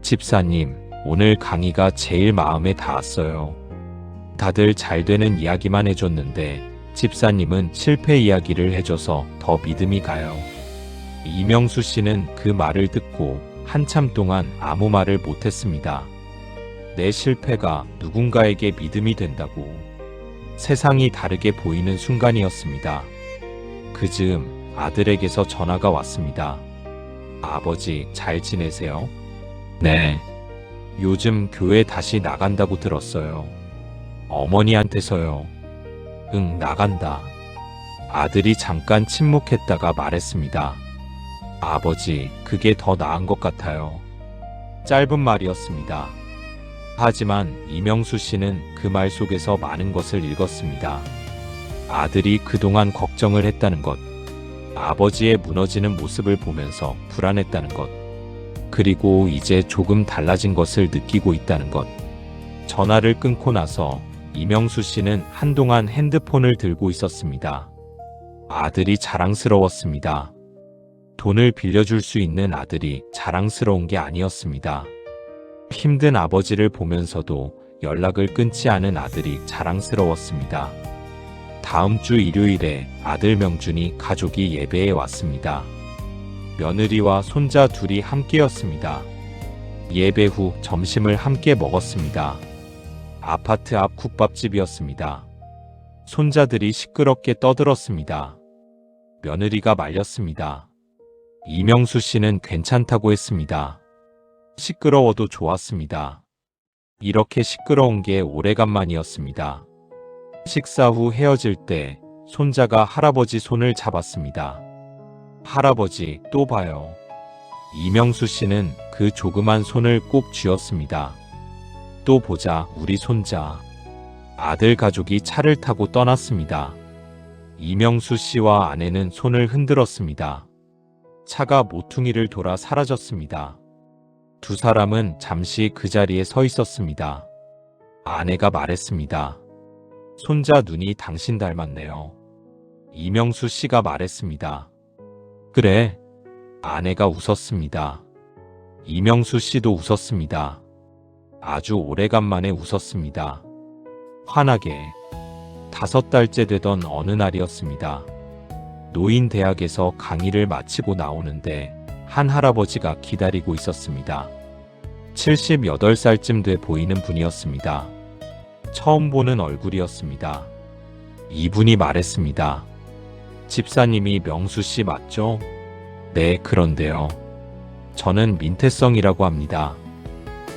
집사님, 오늘 강의가 제일 마음에 닿았어요. 다들 잘 되는 이야기만 해줬는데 집사님은 실패 이야기를 해줘서 더 믿음이 가요. 이명수 씨는 그 말을 듣고 한참 동안 아무 말을 못했습니다. 내 실패가 누군가에게 믿음이 된다고. 세상이 다르게 보이는 순간이었습니다. 그 즈음 아들에게서 전화가 왔습니다. 아버지, 잘 지내세요? 네. 요즘 교회 다시 나간다고 들었어요. 어머니한테서요. 응, 나간다. 아들이 잠깐 침묵했다가 말했습니다. 아버지, 그게 더 나은 것 같아요. 짧은 말이었습니다. 하지만 이명수 씨는 그 말 속에서 많은 것을 읽었습니다. 아들이 그동안 걱정을 했다는 것, 아버지의 무너지는 모습을 보면서 불안했다는 것, 그리고 이제 조금 달라진 것을 느끼고 있다는 것. 전화를 끊고 나서 이명수 씨는 한동안 핸드폰을 들고 있었습니다. 아들이 자랑스러웠습니다. 돈을 빌려줄 수 있는 아들이 자랑스러운 게 아니었습니다. 힘든 아버지를 보면서도 연락을 끊지 않은 아들이 자랑스러웠습니다. 다음 주 일요일에 아들 명준이 가족이 예배에 왔습니다. 며느리와 손자 둘이 함께였습니다. 예배 후 점심을 함께 먹었습니다. 아파트 앞 국밥집이었습니다. 손자들이 시끄럽게 떠들었습니다. 며느리가 말렸습니다. 이명수 씨는 괜찮다고 했습니다. 시끄러워도 좋았습니다. 이렇게 시끄러운 게 오래간만이었습니다. 식사 후 헤어질 때 손자가 할아버지 손을 잡았습니다. 할아버지, 또 봐요. 이명수 씨는 그 조그만 손을 꼭 쥐었습니다. 또 보자, 우리 손자. 아들 가족이 차를 타고 떠났습니다. 이명수 씨와 아내는 손을 흔들었습니다. 차가 모퉁이를 돌아 사라졌습니다. 두 사람은 잠시 그 자리에 서 있었습니다. 아내가 말했습니다. 손자 눈이 당신 닮았네요. 이명수 씨가 말했습니다. 그래. 아내가 웃었습니다. 이명수 씨도 웃었습니다. 아주 오래간만에 웃었습니다. 환하게. 5달째 되던 어느 날이었습니다. 노인대학에서 강의를 마치고 나오는데 한 할아버지가 기다리고 있었습니다. 78살쯤 돼 보이는 분이었습니다. 처음 보는 얼굴이었습니다. 이분이 말했습니다. 집사님이 명수 씨 맞죠? 네, 그런데요. 저는 민태성이라고 합니다.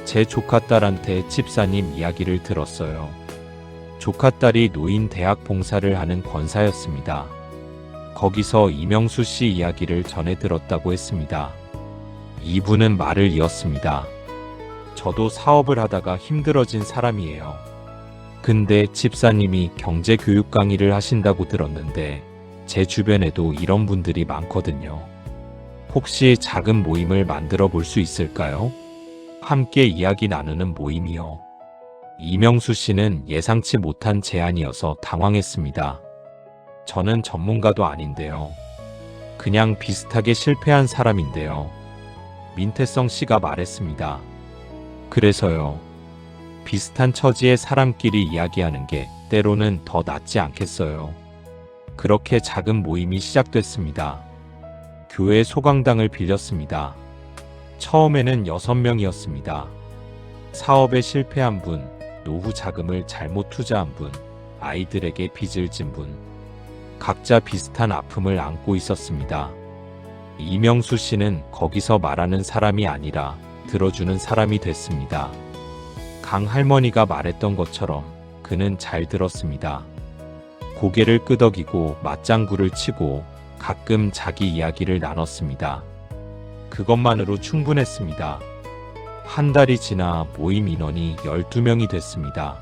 제 조카딸한테 집사님 이야기를 들었어요. 조카딸이 노인대학 봉사를 하는 권사였습니다. 거기서 이명수 씨 이야기를 전해 들었다고 했습니다. 이분은 말을 이었습니다. 저도 사업을 하다가 힘들어진 사람이에요. 근데 집사님이 경제교육 강의를 하신다고 들었는데 제 주변에도 이런 분들이 많거든요. 혹시 작은 모임을 만들어 볼 수 있을까요? 함께 이야기 나누는 모임이요. 이명수 씨는 예상치 못한 제안이어서 당황했습니다. 저는 전문가도 아닌데요. 그냥 비슷하게 실패한 사람인데요. 민태성 씨가 말했습니다. 그래서요. 비슷한 처지의 사람끼리 이야기하는 게 때로는 더 낫지 않겠어요. 그렇게 작은 모임이 시작됐습니다. 교회 소강당을 빌렸습니다. 처음에는 6명이었습니다. 사업에 실패한 분, 노후 자금을 잘못 투자한 분, 아이들에게 빚을 진 분, 각자 비슷한 아픔을 안고 있었습니다. 이명수 씨는 거기서 말하는 사람이 아니라 들어주는 사람이 됐습니다. 강 할머니가 말했던 것처럼 그는 잘 들었습니다. 고개를 끄덕이고 맞장구를 치고 가끔 자기 이야기를 나눴습니다. 그것만으로 충분했습니다. 한 달이 지나 모임 인원이 12명이 됐습니다.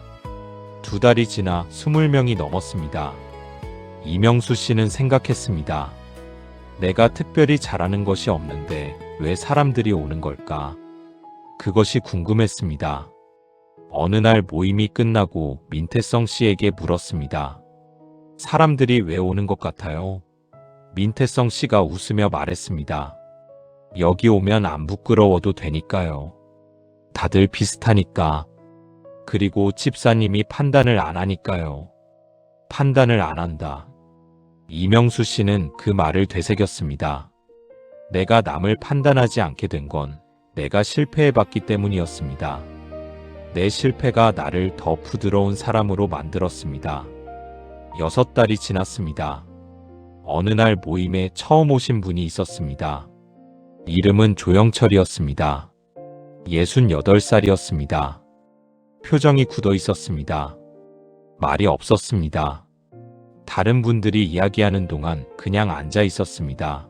2달이 지나 20명이 넘었습니다. 이명수 씨는 생각했습니다. 내가 특별히 잘하는 것이 없는데 왜 사람들이 오는 걸까? 그것이 궁금했습니다. 어느 날 모임이 끝나고 민태성 씨에게 물었습니다. 사람들이 왜 오는 것 같아요? 민태성 씨가 웃으며 말했습니다. 여기 오면 안 부끄러워도 되니까요. 다들 비슷하니까. 그리고 집사님이 판단을 안 하니까요. 판단을 안 한다. 이명수 씨는 그 말을 되새겼습니다. 내가 남을 판단하지 않게 된 건 내가 실패해봤기 때문이었습니다. 내 실패가 나를 더 부드러운 사람으로 만들었습니다. 6달이 지났습니다. 어느 날 모임에 처음 오신 분이 있었습니다. 이름은 조영철이었습니다. 68살이었습니다. 표정이 굳어 있었습니다. 말이 없었습니다. 다른 분들이 이야기하는 동안 그냥 앉아 있었습니다.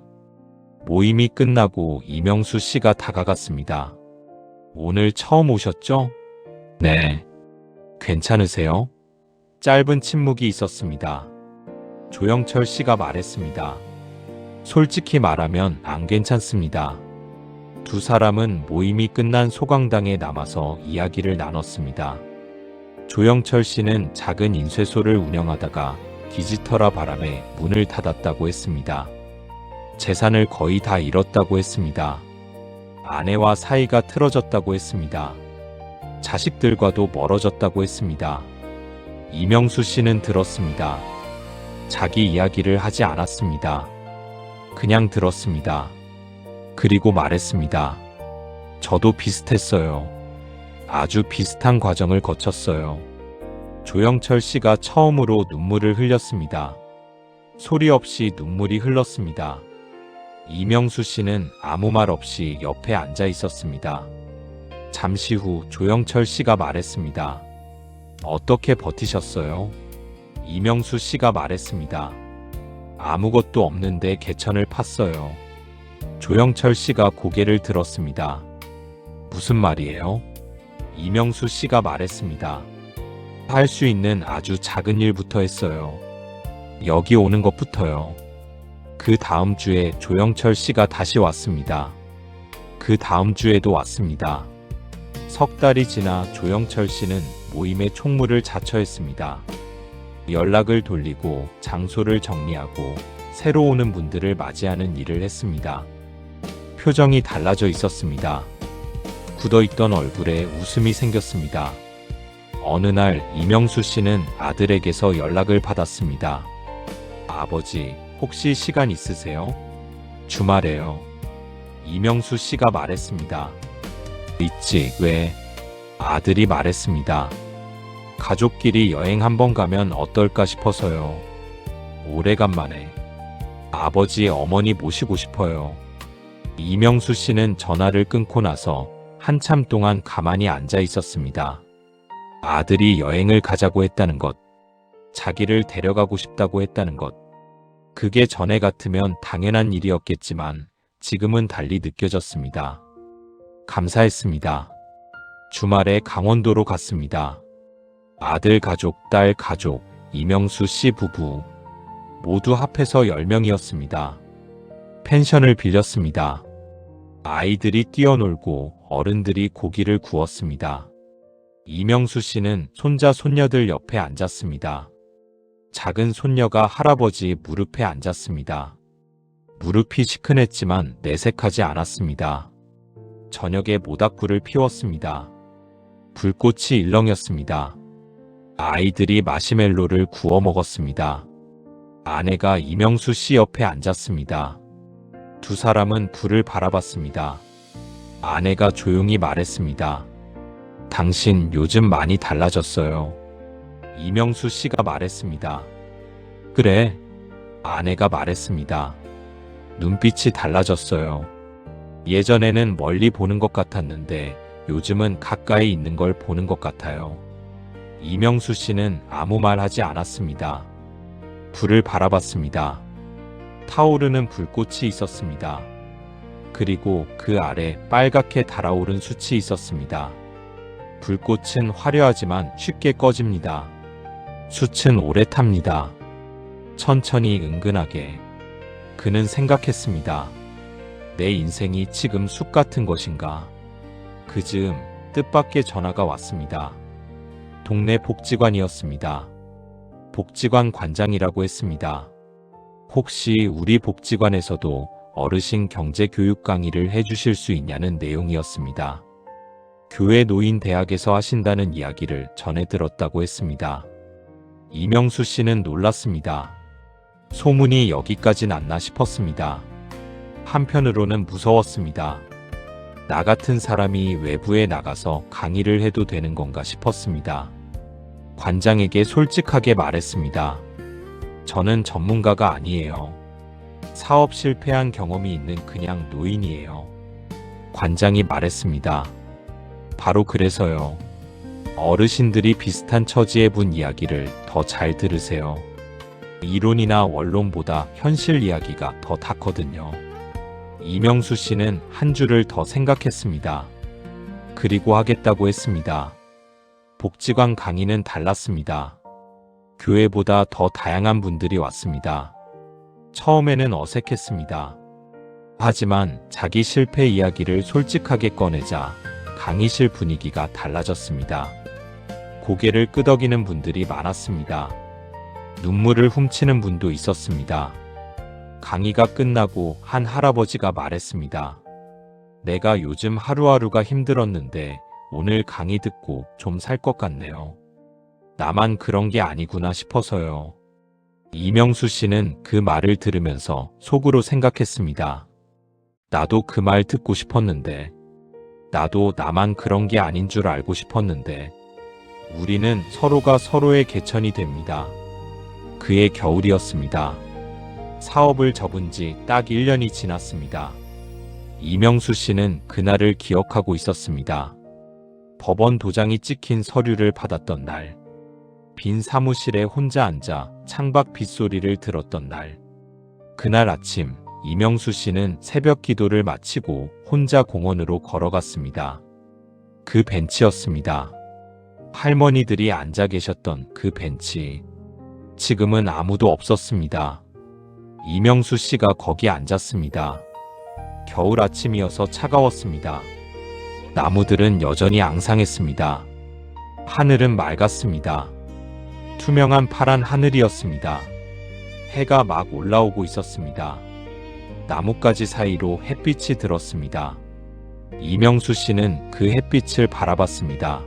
모임이 끝나고 이명수 씨가 다가갔습니다. 오늘 처음 오셨죠? 네. 괜찮으세요? 짧은 침묵이 있었습니다. 조영철 씨가 말했습니다. 솔직히 말하면 안 괜찮습니다. 두 사람은 모임이 끝난 소강당에 남아서 이야기를 나눴습니다. 조영철 씨는 작은 인쇄소를 운영하다가 디지털화 바람에 문을 닫았다고 했습니다. 재산을 거의 다 잃었다고 했습니다. 아내와 사이가 틀어졌다고 했습니다. 자식들과도 멀어졌다고 했습니다. 이명수 씨는 들었습니다. 자기 이야기를 하지 않았습니다. 그냥 들었습니다. 그리고 말했습니다. 저도 비슷했어요. 아주 비슷한 과정을 거쳤어요. 조영철 씨가 처음으로 눈물을 흘렸습니다. 소리 없이 눈물이 흘렀습니다. 이명수 씨는 아무 말 없이 옆에 앉아 있었습니다. 잠시 후 조영철 씨가 말했습니다. 어떻게 버티셨어요? 이명수 씨가 말했습니다. 아무것도 없는데 개천을 팠어요. 조영철 씨가 고개를 들었습니다. 무슨 말이에요? 이명수 씨가 말했습니다. 할 수 있는 아주 작은 일부터 했어요. 여기 오는 것부터요. 그 다음 주에 조영철 씨가 다시 왔습니다. 그 다음 주에도 왔습니다. 석 달이 지나 조영철 씨는 모임의 총무를 자처했습니다. 연락을 돌리고 장소를 정리하고 새로 오는 분들을 맞이하는 일을 했습니다. 표정이 달라져 있었습니다. 굳어있던 얼굴에 웃음이 생겼습니다. 어느 날 이명수 씨는 아들에게서 연락을 받았습니다. 아버지, 혹시 시간 있으세요? 주말에요. 이명수 씨가 말했습니다. 있지, 왜? 아들이 말했습니다. 가족끼리 여행 한번 가면 어떨까 싶어서요. 오래간만에 아버지, 어머니 모시고 싶어요. 이명수 씨는 전화를 끊고 나서 한참 동안 가만히 앉아 있었습니다. 아들이 여행을 가자고 했다는 것, 자기를 데려가고 싶다고 했다는 것, 그게 전에 같으면 당연한 일이었겠지만 지금은 달리 느껴졌습니다. 감사했습니다. 주말에 강원도로 갔습니다. 아들 가족, 딸 가족, 이명수 씨 부부 모두 합해서 10명이었습니다. 펜션을 빌렸습니다. 아이들이 뛰어놀고 어른들이 고기를 구웠습니다. 이명수 씨는 손자, 손녀들 옆에 앉았습니다. 작은 손녀가 할아버지 무릎에 앉았습니다. 무릎이 시큰했지만 내색하지 않았습니다. 저녁에 모닥불을 피웠습니다. 불꽃이 일렁였습니다. 아이들이 마시멜로를 구워 먹었습니다. 아내가 이명수 씨 옆에 앉았습니다. 두 사람은 불을 바라봤습니다. 아내가 조용히 말했습니다. 당신 요즘 많이 달라졌어요. 이명수 씨가 말했습니다. 그래, 아내가 말했습니다. 눈빛이 달라졌어요. 예전에는 멀리 보는 것 같았는데 요즘은 가까이 있는 걸 보는 것 같아요. 이명수 씨는 아무 말 하지 않았습니다. 불을 바라봤습니다. 타오르는 불꽃이 있었습니다. 그리고 그 아래 빨갛게 달아오른 숯이 있었습니다. 불꽃은 화려하지만 쉽게 꺼집니다. 숯은 오래 탑니다. 천천히, 은근하게. 그는 생각했습니다. 내 인생이 지금 숲 같은 것인가? 그 즈음 뜻밖의 전화가 왔습니다. 동네 복지관이었습니다. 복지관 관장이라고 했습니다. 혹시 우리 복지관에서도 어르신 경제교육 강의를 해주실 수 있냐는 내용이었습니다. 교회 노인대학에서 하신다는 이야기를 전해 들었다고 했습니다. 이명수 씨는 놀랐습니다. 소문이 여기까지 났나 싶었습니다. 한편으로는 무서웠습니다. 나 같은 사람이 외부에 나가서 강의를 해도 되는 건가 싶었습니다. 관장에게 솔직하게 말했습니다. 저는 전문가가 아니에요. 사업 실패한 경험이 있는 그냥 노인이에요. 관장이 말했습니다. 바로 그래서요. 어르신들이 비슷한 처지의 분 이야기를 더 잘 들으세요. 이론이나 원론보다 현실 이야기가 더 닿거든요. 이명수 씨는 한 줄을 더 생각했습니다. 그리고 하겠다고 했습니다. 복지관 강의는 달랐습니다. 교회보다 더 다양한 분들이 왔습니다. 처음에는 어색했습니다. 하지만 자기 실패 이야기를 솔직하게 꺼내자 강의실 분위기가 달라졌습니다. 고개를 끄덕이는 분들이 많았습니다. 눈물을 훔치는 분도 있었습니다. 강의가 끝나고 한 할아버지가 말했습니다. 내가 요즘 하루하루가 힘들었는데 오늘 강의 듣고 좀 살 것 같네요. 나만 그런 게 아니구나 싶어서요. 이명수 씨는 그 말을 들으면서 속으로 생각했습니다. 나도 그 말 듣고 싶었는데, 나도 나만 그런 게 아닌 줄 알고 싶었는데, 우리는 서로가 서로의 개천이 됩니다. 그해 겨울이었습니다. 사업을 접은 지 딱 1년이 지났습니다. 이명수 씨는 그날을 기억하고 있었습니다. 법원 도장이 찍힌 서류를 받았던 날, 빈 사무실에 혼자 앉아 창밖 빗소리를 들었던 날, 그날 아침 이명수 씨는 새벽 기도를 마치고 혼자 공원으로 걸어갔습니다. 그 벤치였습니다. 할머니들이 앉아 계셨던 그 벤치. 지금은 아무도 없었습니다. 이명수 씨가 거기 앉았습니다. 겨울 아침이어서 차가웠습니다. 나무들은 여전히 앙상했습니다. 하늘은 맑았습니다. 투명한 파란 하늘이었습니다. 해가 막 올라오고 있었습니다. 나뭇가지 사이로 햇빛이 들었습니다. 이명수 씨는 그 햇빛을 바라봤습니다.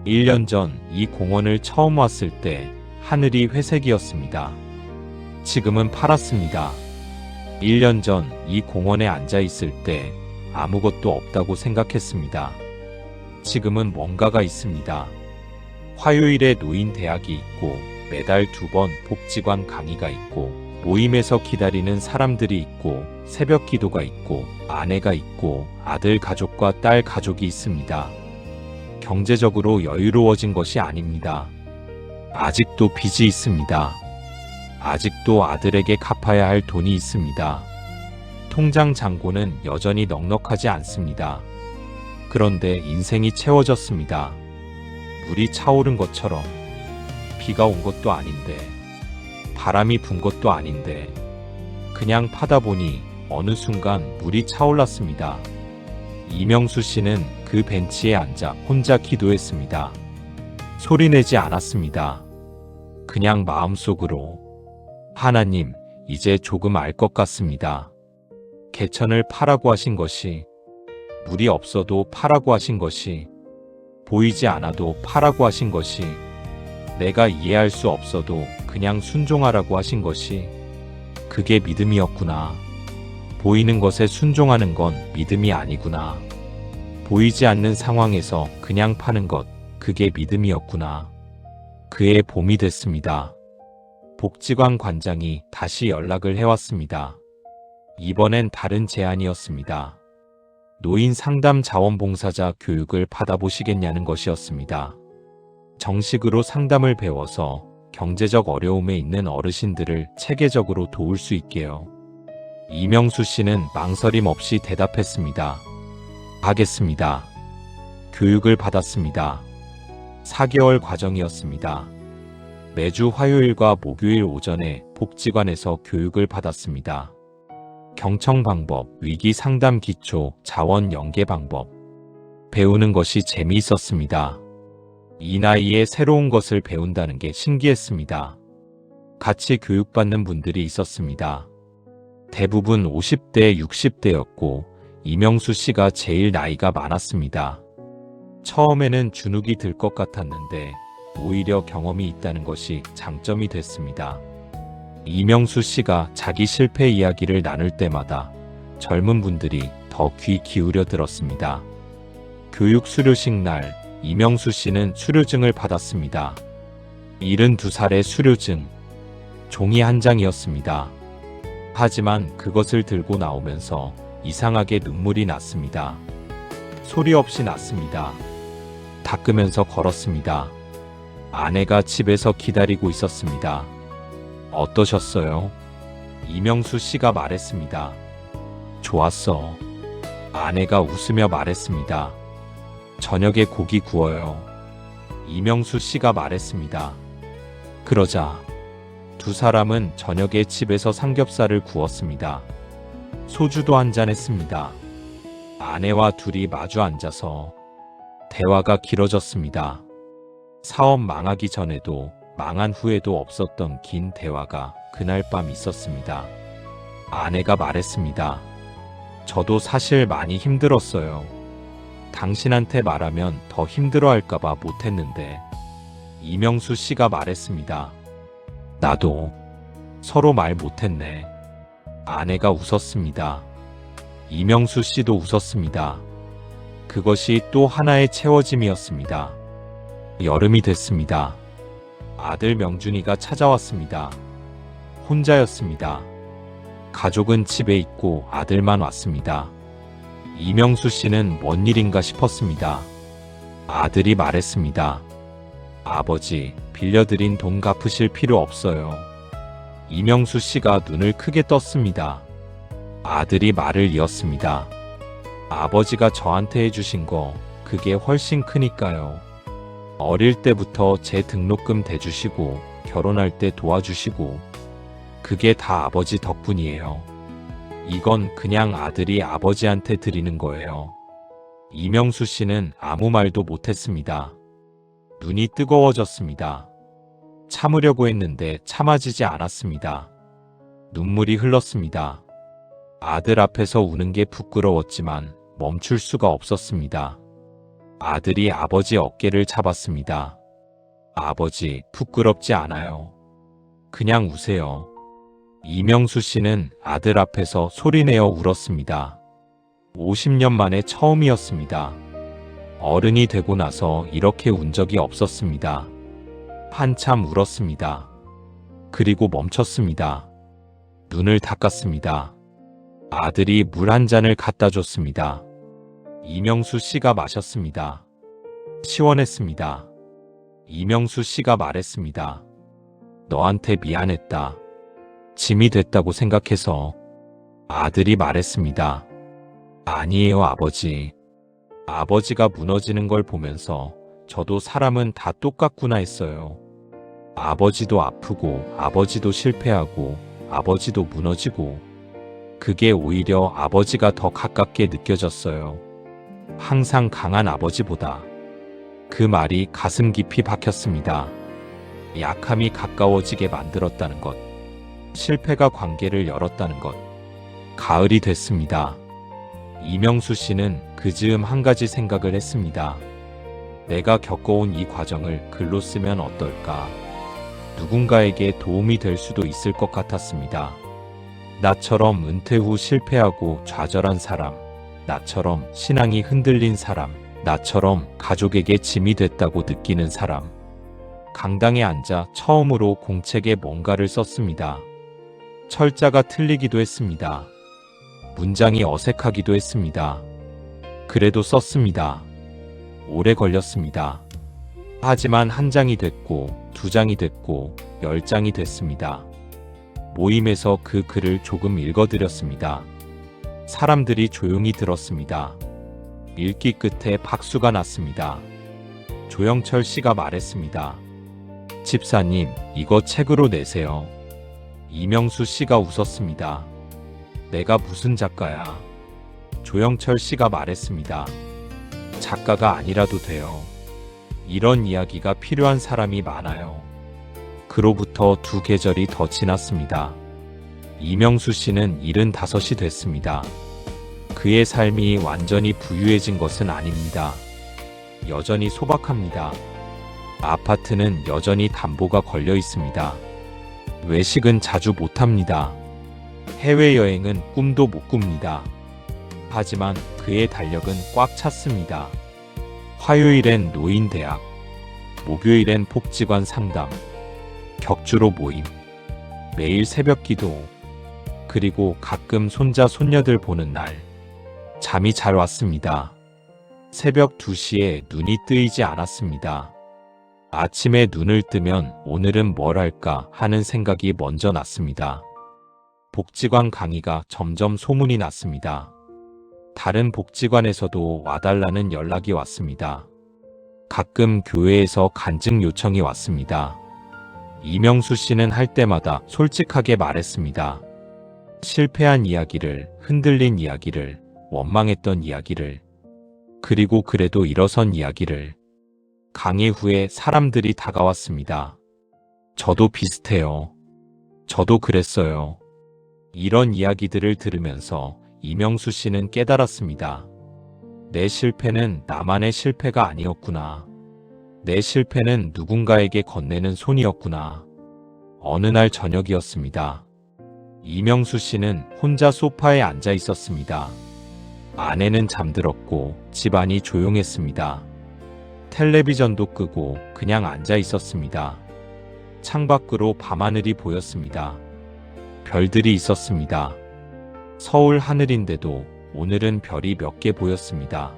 1년 전 이 공원을 처음 왔을 때 하늘이 회색이었습니다. 지금은 팔았습니다. 1년 전 이 공원에 앉아 있을 때 아무것도 없다고 생각했습니다. 지금은 뭔가가 있습니다. 화요일에 노인 대학이 있고 매달 2번 복지관 강의가 있고 모임에서 기다리는 사람들이 있고 새벽 기도가 있고 아내가 있고 아들 가족과 딸 가족이 있습니다. 경제적으로 여유로워진 것이 아닙니다. 아직도 빚이 있습니다. 아직도 아들에게 갚아야 할 돈이 있습니다. 통장 잔고는 여전히 넉넉하지 않습니다. 그런데 인생이 채워졌습니다. 물이 차오른 것처럼. 비가 온 것도 아닌데, 바람이 분 것도 아닌데, 그냥 파다 보니 어느 순간 물이 차올랐습니다. 이명수 씨는 그 벤치에 앉아 혼자 기도했습니다. 소리내지 않았습니다. 그냥 마음속으로 하나님, 이제 조금 알 것 같습니다. 개천을 파라고 하신 것이, 물이 없어도 파라고 하신 것이, 보이지 않아도 파라고 하신 것이, 내가 이해할 수 없어도 그냥 순종하라고 하신 것이, 그게 믿음이었구나. 보이는 것에 순종하는 건 믿음이 아니구나. 보이지 않는 상황에서 그냥 파는 것, 그게 믿음이었구나. 그해 봄이 됐습니다. 복지관 관장이 다시 연락을 해왔습니다. 이번엔 다른 제안이었습니다. 노인 상담 자원봉사자 교육을 받아보시겠냐는 것이었습니다. 정식으로 상담을 배워서 경제적 어려움에 있는 어르신들을 체계적으로 도울 수 있게요. 이명수 씨는 망설임 없이 대답했습니다. 하겠습니다. 교육을 받았습니다. 4개월 과정이었습니다. 매주 화요일과 목요일 오전에 복지관에서 교육을 받았습니다. 경청 방법, 위기 상담 기초, 자원 연계 방법. 배우는 것이 재미있었습니다. 이 나이에 새로운 것을 배운다는 게 신기했습니다. 같이 교육받는 분들이 있었습니다. 대부분 50대, 60대였고 이명수 씨가 제일 나이가 많았습니다. 처음에는 주눅이 들 것 같았는데 오히려 경험이 있다는 것이 장점이 됐습니다. 이명수 씨가 자기 실패 이야기를 나눌 때마다 젊은 분들이 더 귀 기울여 들었습니다. 교육 수료식 날 이명수 씨는 수료증을 받았습니다. 72살의 수료증. 종이 한 장이었습니다. 하지만 그것을 들고 나오면서 이상하게 눈물이 났습니다. 소리 없이 났습니다. 닦으면서 걸었습니다. 아내가 집에서 기다리고 있었습니다. 어떠셨어요? 이명수 씨가 말했습니다. 좋았어. 아내가 웃으며 말했습니다. 저녁에 고기 구워요. 이명수 씨가 말했습니다. 그러자 두 사람은 저녁에 집에서 삼겹살을 구웠습니다. 소주도 한잔 했습니다. 아내와 둘이 마주 앉아서 대화가 길어졌습니다. 사업 망하기 전에도 망한 후에도 없었던 긴 대화가 그날 밤 있었습니다. 아내가 말했습니다. 저도 사실 많이 힘들었어요. 당신한테 말하면 더 힘들어할까봐 못했는데. 이명수 씨가 말했습니다. 나도. 서로 말 못했네. 아내가 웃었습니다. 이명수 씨도 웃었습니다. 그것이 또 하나의 채워짐이었습니다. 여름이 됐습니다. 아들 명준이가 찾아왔습니다. 혼자였습니다. 가족은 집에 있고 아들만 왔습니다. 이명수 씨는 뭔 일인가 싶었습니다. 아들이 말했습니다. 아버지, 빌려드린 돈 갚으실 필요 없어요. 이명수 씨가 눈을 크게 떴습니다. 아들이 말을 이었습니다. 아버지가 저한테 해주신 거 그게 훨씬 크니까요. 어릴 때부터 제 등록금 대주시고 결혼할 때 도와주시고 그게 다 아버지 덕분이에요. 이건 그냥 아들이 아버지한테 드리는 거예요. 이명수 씨는 아무 말도 못했습니다. 눈이 뜨거워졌습니다. 참으려고 했는데 참아지지 않았습니다. 눈물이 흘렀습니다. 아들 앞에서 우는 게 부끄러웠지만 멈출 수가 없었습니다. 아들이 아버지 어깨를 잡았습니다. 아버지, 부끄럽지 않아요. 그냥 우세요. 이명수 씨는 아들 앞에서 소리내어 울었습니다. 50년 만에 처음이었습니다. 어른이 되고 나서 이렇게 운 적이 없었습니다. 한참 울었습니다. 그리고 멈췄습니다. 눈을 닦았습니다. 아들이 물 한 잔을 갖다 줬습니다. 이명수 씨가 마셨습니다. 시원했습니다. 이명수 씨가 말했습니다. 너한테 미안했다. 짐이 됐다고 생각해서. 아들이 말했습니다. 아니에요, 아버지. 아버지가 무너지는 걸 보면서 저도 사람은 다 똑같구나 했어요. 아버지도 아프고, 아버지도 실패하고, 아버지도 무너지고, 그게 오히려 아버지가 더 가깝게 느껴졌어요. 항상 강한 아버지보다. 그 말이 가슴 깊이 박혔습니다. 약함이 가까워지게 만들었다는 것. 실패가 관계를 열었다는 것. 가을이 됐습니다. 이명수 씨는 그 즈음 한 가지 생각을 했습니다. 내가 겪어온 이 과정을 글로 쓰면 어떨까? 누군가에게 도움이 될 수도 있을 것 같았습니다. 나처럼 은퇴 후 실패하고 좌절한 사람, 나처럼 신앙이 흔들린 사람, 나처럼 가족에게 짐이 됐다고 느끼는 사람. 강당에 앉아 처음으로 공책에 뭔가를 썼습니다. 철자가 틀리기도 했습니다. 문장이 어색하기도 했습니다. 그래도 썼습니다. 오래 걸렸습니다. 하지만 한 장이 됐고, 두 장이 됐고, 10장이 됐습니다. 모임에서 그 글을 조금 읽어드렸습니다. 사람들이 조용히 들었습니다. 읽기 끝에 박수가 났습니다. 조영철 씨가 말했습니다. 집사님, 이거 책으로 내세요. 이명수 씨가 웃었습니다. 내가 무슨 작가야? 조영철 씨가 말했습니다. 작가가 아니라도 돼요. 이런 이야기가 필요한 사람이 많아요. 그로부터 2계절이 더 지났습니다. 이명수 씨는 75이 됐습니다. 그의 삶이 완전히 부유해진 것은 아닙니다. 여전히 소박합니다. 아파트는 여전히 담보가 걸려 있습니다. 외식은 자주 못합니다. 해외여행은 꿈도 못 꿉니다. 하지만 그의 달력은 꽉 찼습니다. 화요일엔 노인대학, 목요일엔 복지관 상담, 격주로 모임, 매일 새벽기도, 그리고 가끔 손자 손녀들 보는 날. 잠이 잘 왔습니다. 새벽 2시에 눈이 뜨이지 않았습니다. 아침에 눈을 뜨면 오늘은 뭘 할까 하는 생각이 먼저 났습니다. 복지관 강의가 점점 소문이 났습니다. 다른 복지관에서도 와달라는 연락이 왔습니다. 가끔 교회에서 간증 요청이 왔습니다. 이명수 씨는 할 때마다 솔직하게 말했습니다. 실패한 이야기를, 흔들린 이야기를, 원망했던 이야기를, 그리고 그래도 일어선 이야기를. 강의 후에 사람들이 다가왔습니다. 저도 비슷해요. 저도 그랬어요. 이런 이야기들을 들으면서 이명수 씨는 깨달았습니다. 내 실패는 나만의 실패가 아니었구나. 내 실패는 누군가에게 건네는 손이었구나. 어느 날 저녁이었습니다. 이명수 씨는 혼자 소파에 앉아 있었습니다. 아내는 잠들었고 집안이 조용했습니다. 텔레비전도 끄고 그냥 앉아 있었습니다. 창밖으로 밤하늘이 보였습니다. 별들이 있었습니다. 서울 하늘인데도 오늘은 별이 몇 개 보였습니다.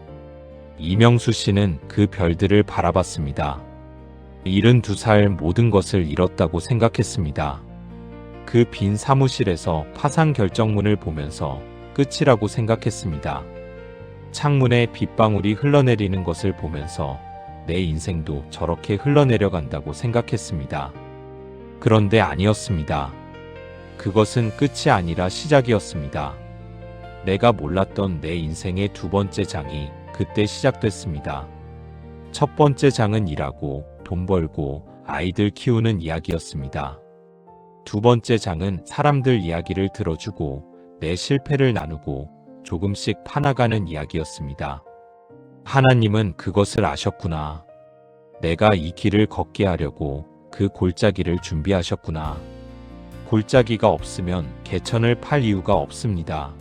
이명수 씨는 그 별들을 바라봤습니다. 72살 모든 것을 잃었다고 생각했습니다. 그 빈 사무실에서 파산 결정문을 보면서 끝이라고 생각했습니다. 창문에 빗방울이 흘러내리는 것을 보면서 내 인생도 저렇게 흘러내려간다고 생각했습니다. 그런데 아니었습니다. 그것은 끝이 아니라 시작이었습니다. 내가 몰랐던 내 인생의 2번째 장이 그때 시작됐습니다. 첫 번째 장은 일하고 돈 벌고 아이들 키우는 이야기였습니다. 2번째 장은 사람들 이야기를 들어주고 내 실패를 나누고 조금씩 파나가는 이야기였습니다. 하나님은 그것을 아셨구나. 내가 이 길을 걷게 하려고 그 골짜기를 준비하셨구나. 골짜기가 없으면 개천을 팔 이유가 없습니다.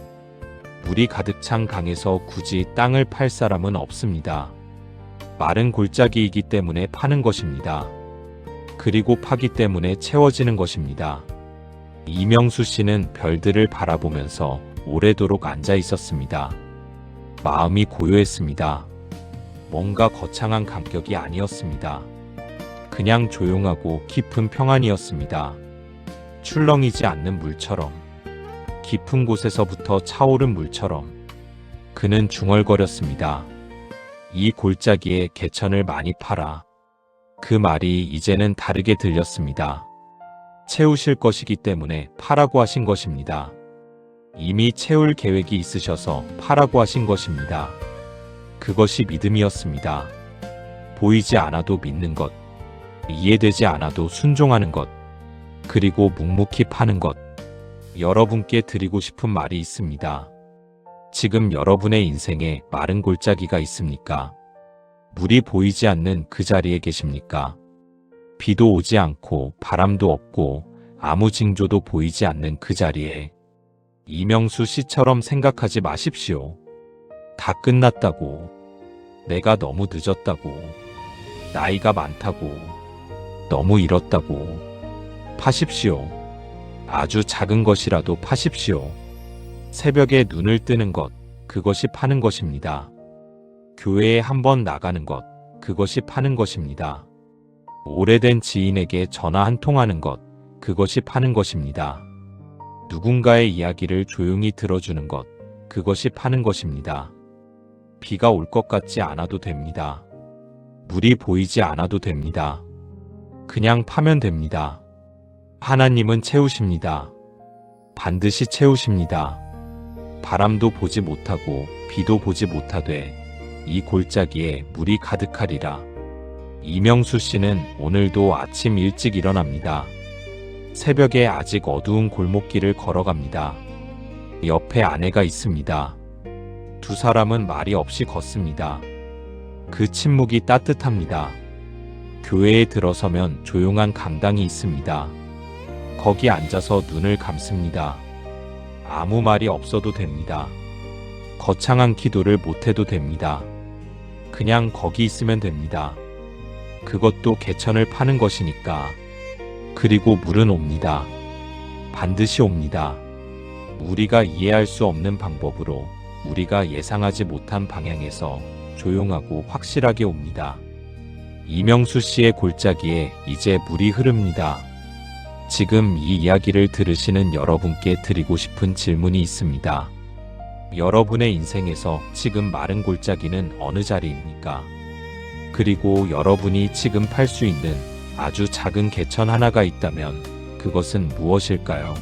물이 가득 찬 강에서 굳이 땅을 팔 사람은 없습니다. 마른 골짜기이기 때문에 파는 것입니다. 그리고 파기 때문에 채워지는 것입니다. 이명수 씨는 별들을 바라보면서 오래도록 앉아 있었습니다. 마음이 고요했습니다. 뭔가 거창한 감격이 아니었습니다. 그냥 조용하고 깊은 평안이었습니다. 출렁이지 않는 물처럼, 깊은 곳에서부터 차오른 물처럼 그는 중얼거렸습니다. 이 골짜기에 개천을 많이 팔아. 그 말이 이제는 다르게 들렸습니다. 채우실 것이기 때문에 파라고 하신 것입니다. 이미 채울 계획이 있으셔서 파라고 하신 것입니다. 그것이 믿음이었습니다. 보이지 않아도 믿는 것, 이해되지 않아도 순종하는 것, 그리고 묵묵히 파는 것. 여러분께 드리고 싶은 말이 있습니다. 지금 여러분의 인생에 마른 골짜기가 있습니까? 물이 보이지 않는 그 자리에 계십니까? 비도 오지 않고 바람도 없고 아무 징조도 보이지 않는 그 자리에 이명수 씨처럼 생각하지 마십시오. 다 끝났다고, 내가 너무 늦었다고, 나이가 많다고, 너무 잃었다고. 파십시오. 아주 작은 것이라도 파십시오. 새벽에 눈을 뜨는 것, 그것이 파는 것입니다. 교회에 한번 나가는 것, 그것이 파는 것입니다. 오래된 지인에게 전화 한 통하는 것, 그것이 파는 것입니다. 누군가의 이야기를 조용히 들어주는 것, 그것이 파는 것입니다. 비가 올 것 같지 않아도 됩니다. 물이 보이지 않아도 됩니다. 그냥 파면 됩니다. 하나님은 채우십니다. 반드시 채우십니다. 바람도 보지 못하고 비도 보지 못하되 이 골짜기에 물이 가득하리라. 이명수 씨는 오늘도 아침 일찍 일어납니다. 새벽에 아직 어두운 골목길을 걸어갑니다. 옆에 아내가 있습니다. 두 사람은 말이 없이 걷습니다. 그 침묵이 따뜻합니다. 교회에 들어서면 조용한 강당이 있습니다. 거기 앉아서 눈을 감습니다. 아무 말이 없어도 됩니다. 거창한 기도를 못해도 됩니다. 그냥 거기 있으면 됩니다. 그것도 개천을 파는 것이니까. 그리고 물은 옵니다. 반드시 옵니다. 우리가 이해할 수 없는 방법으로, 우리가 예상하지 못한 방향에서 조용하고 확실하게 옵니다. 이명수 씨의 골짜기에 이제 물이 흐릅니다. 지금 이 이야기를 들으시는 여러분께 드리고 싶은 질문이 있습니다. 여러분의 인생에서 지금 마른 골짜기는 어느 자리입니까? 그리고 여러분이 지금 팔 수 있는 아주 작은 개천 하나가 있다면 그것은 무엇일까요?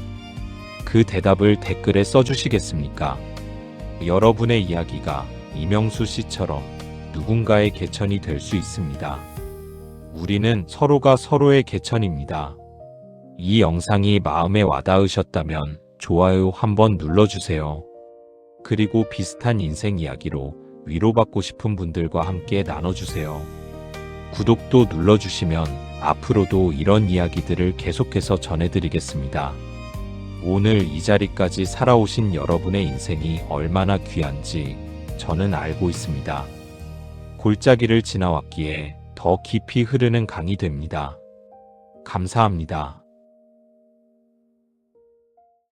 그 대답을 댓글에 써주시겠습니까? 여러분의 이야기가 이명수 씨처럼 누군가의 개천이 될 수 있습니다. 우리는 서로가 서로의 개천입니다. 이 영상이 마음에 와닿으셨다면 좋아요 한번 눌러주세요. 그리고 비슷한 인생 이야기로 위로받고 싶은 분들과 함께 나눠주세요. 구독도 눌러주시면 앞으로도 이런 이야기들을 계속해서 전해드리겠습니다. 오늘 이 자리까지 살아오신 여러분의 인생이 얼마나 귀한지 저는 알고 있습니다. 골짜기를 지나왔기에 더 깊이 흐르는 강이 됩니다. 감사합니다.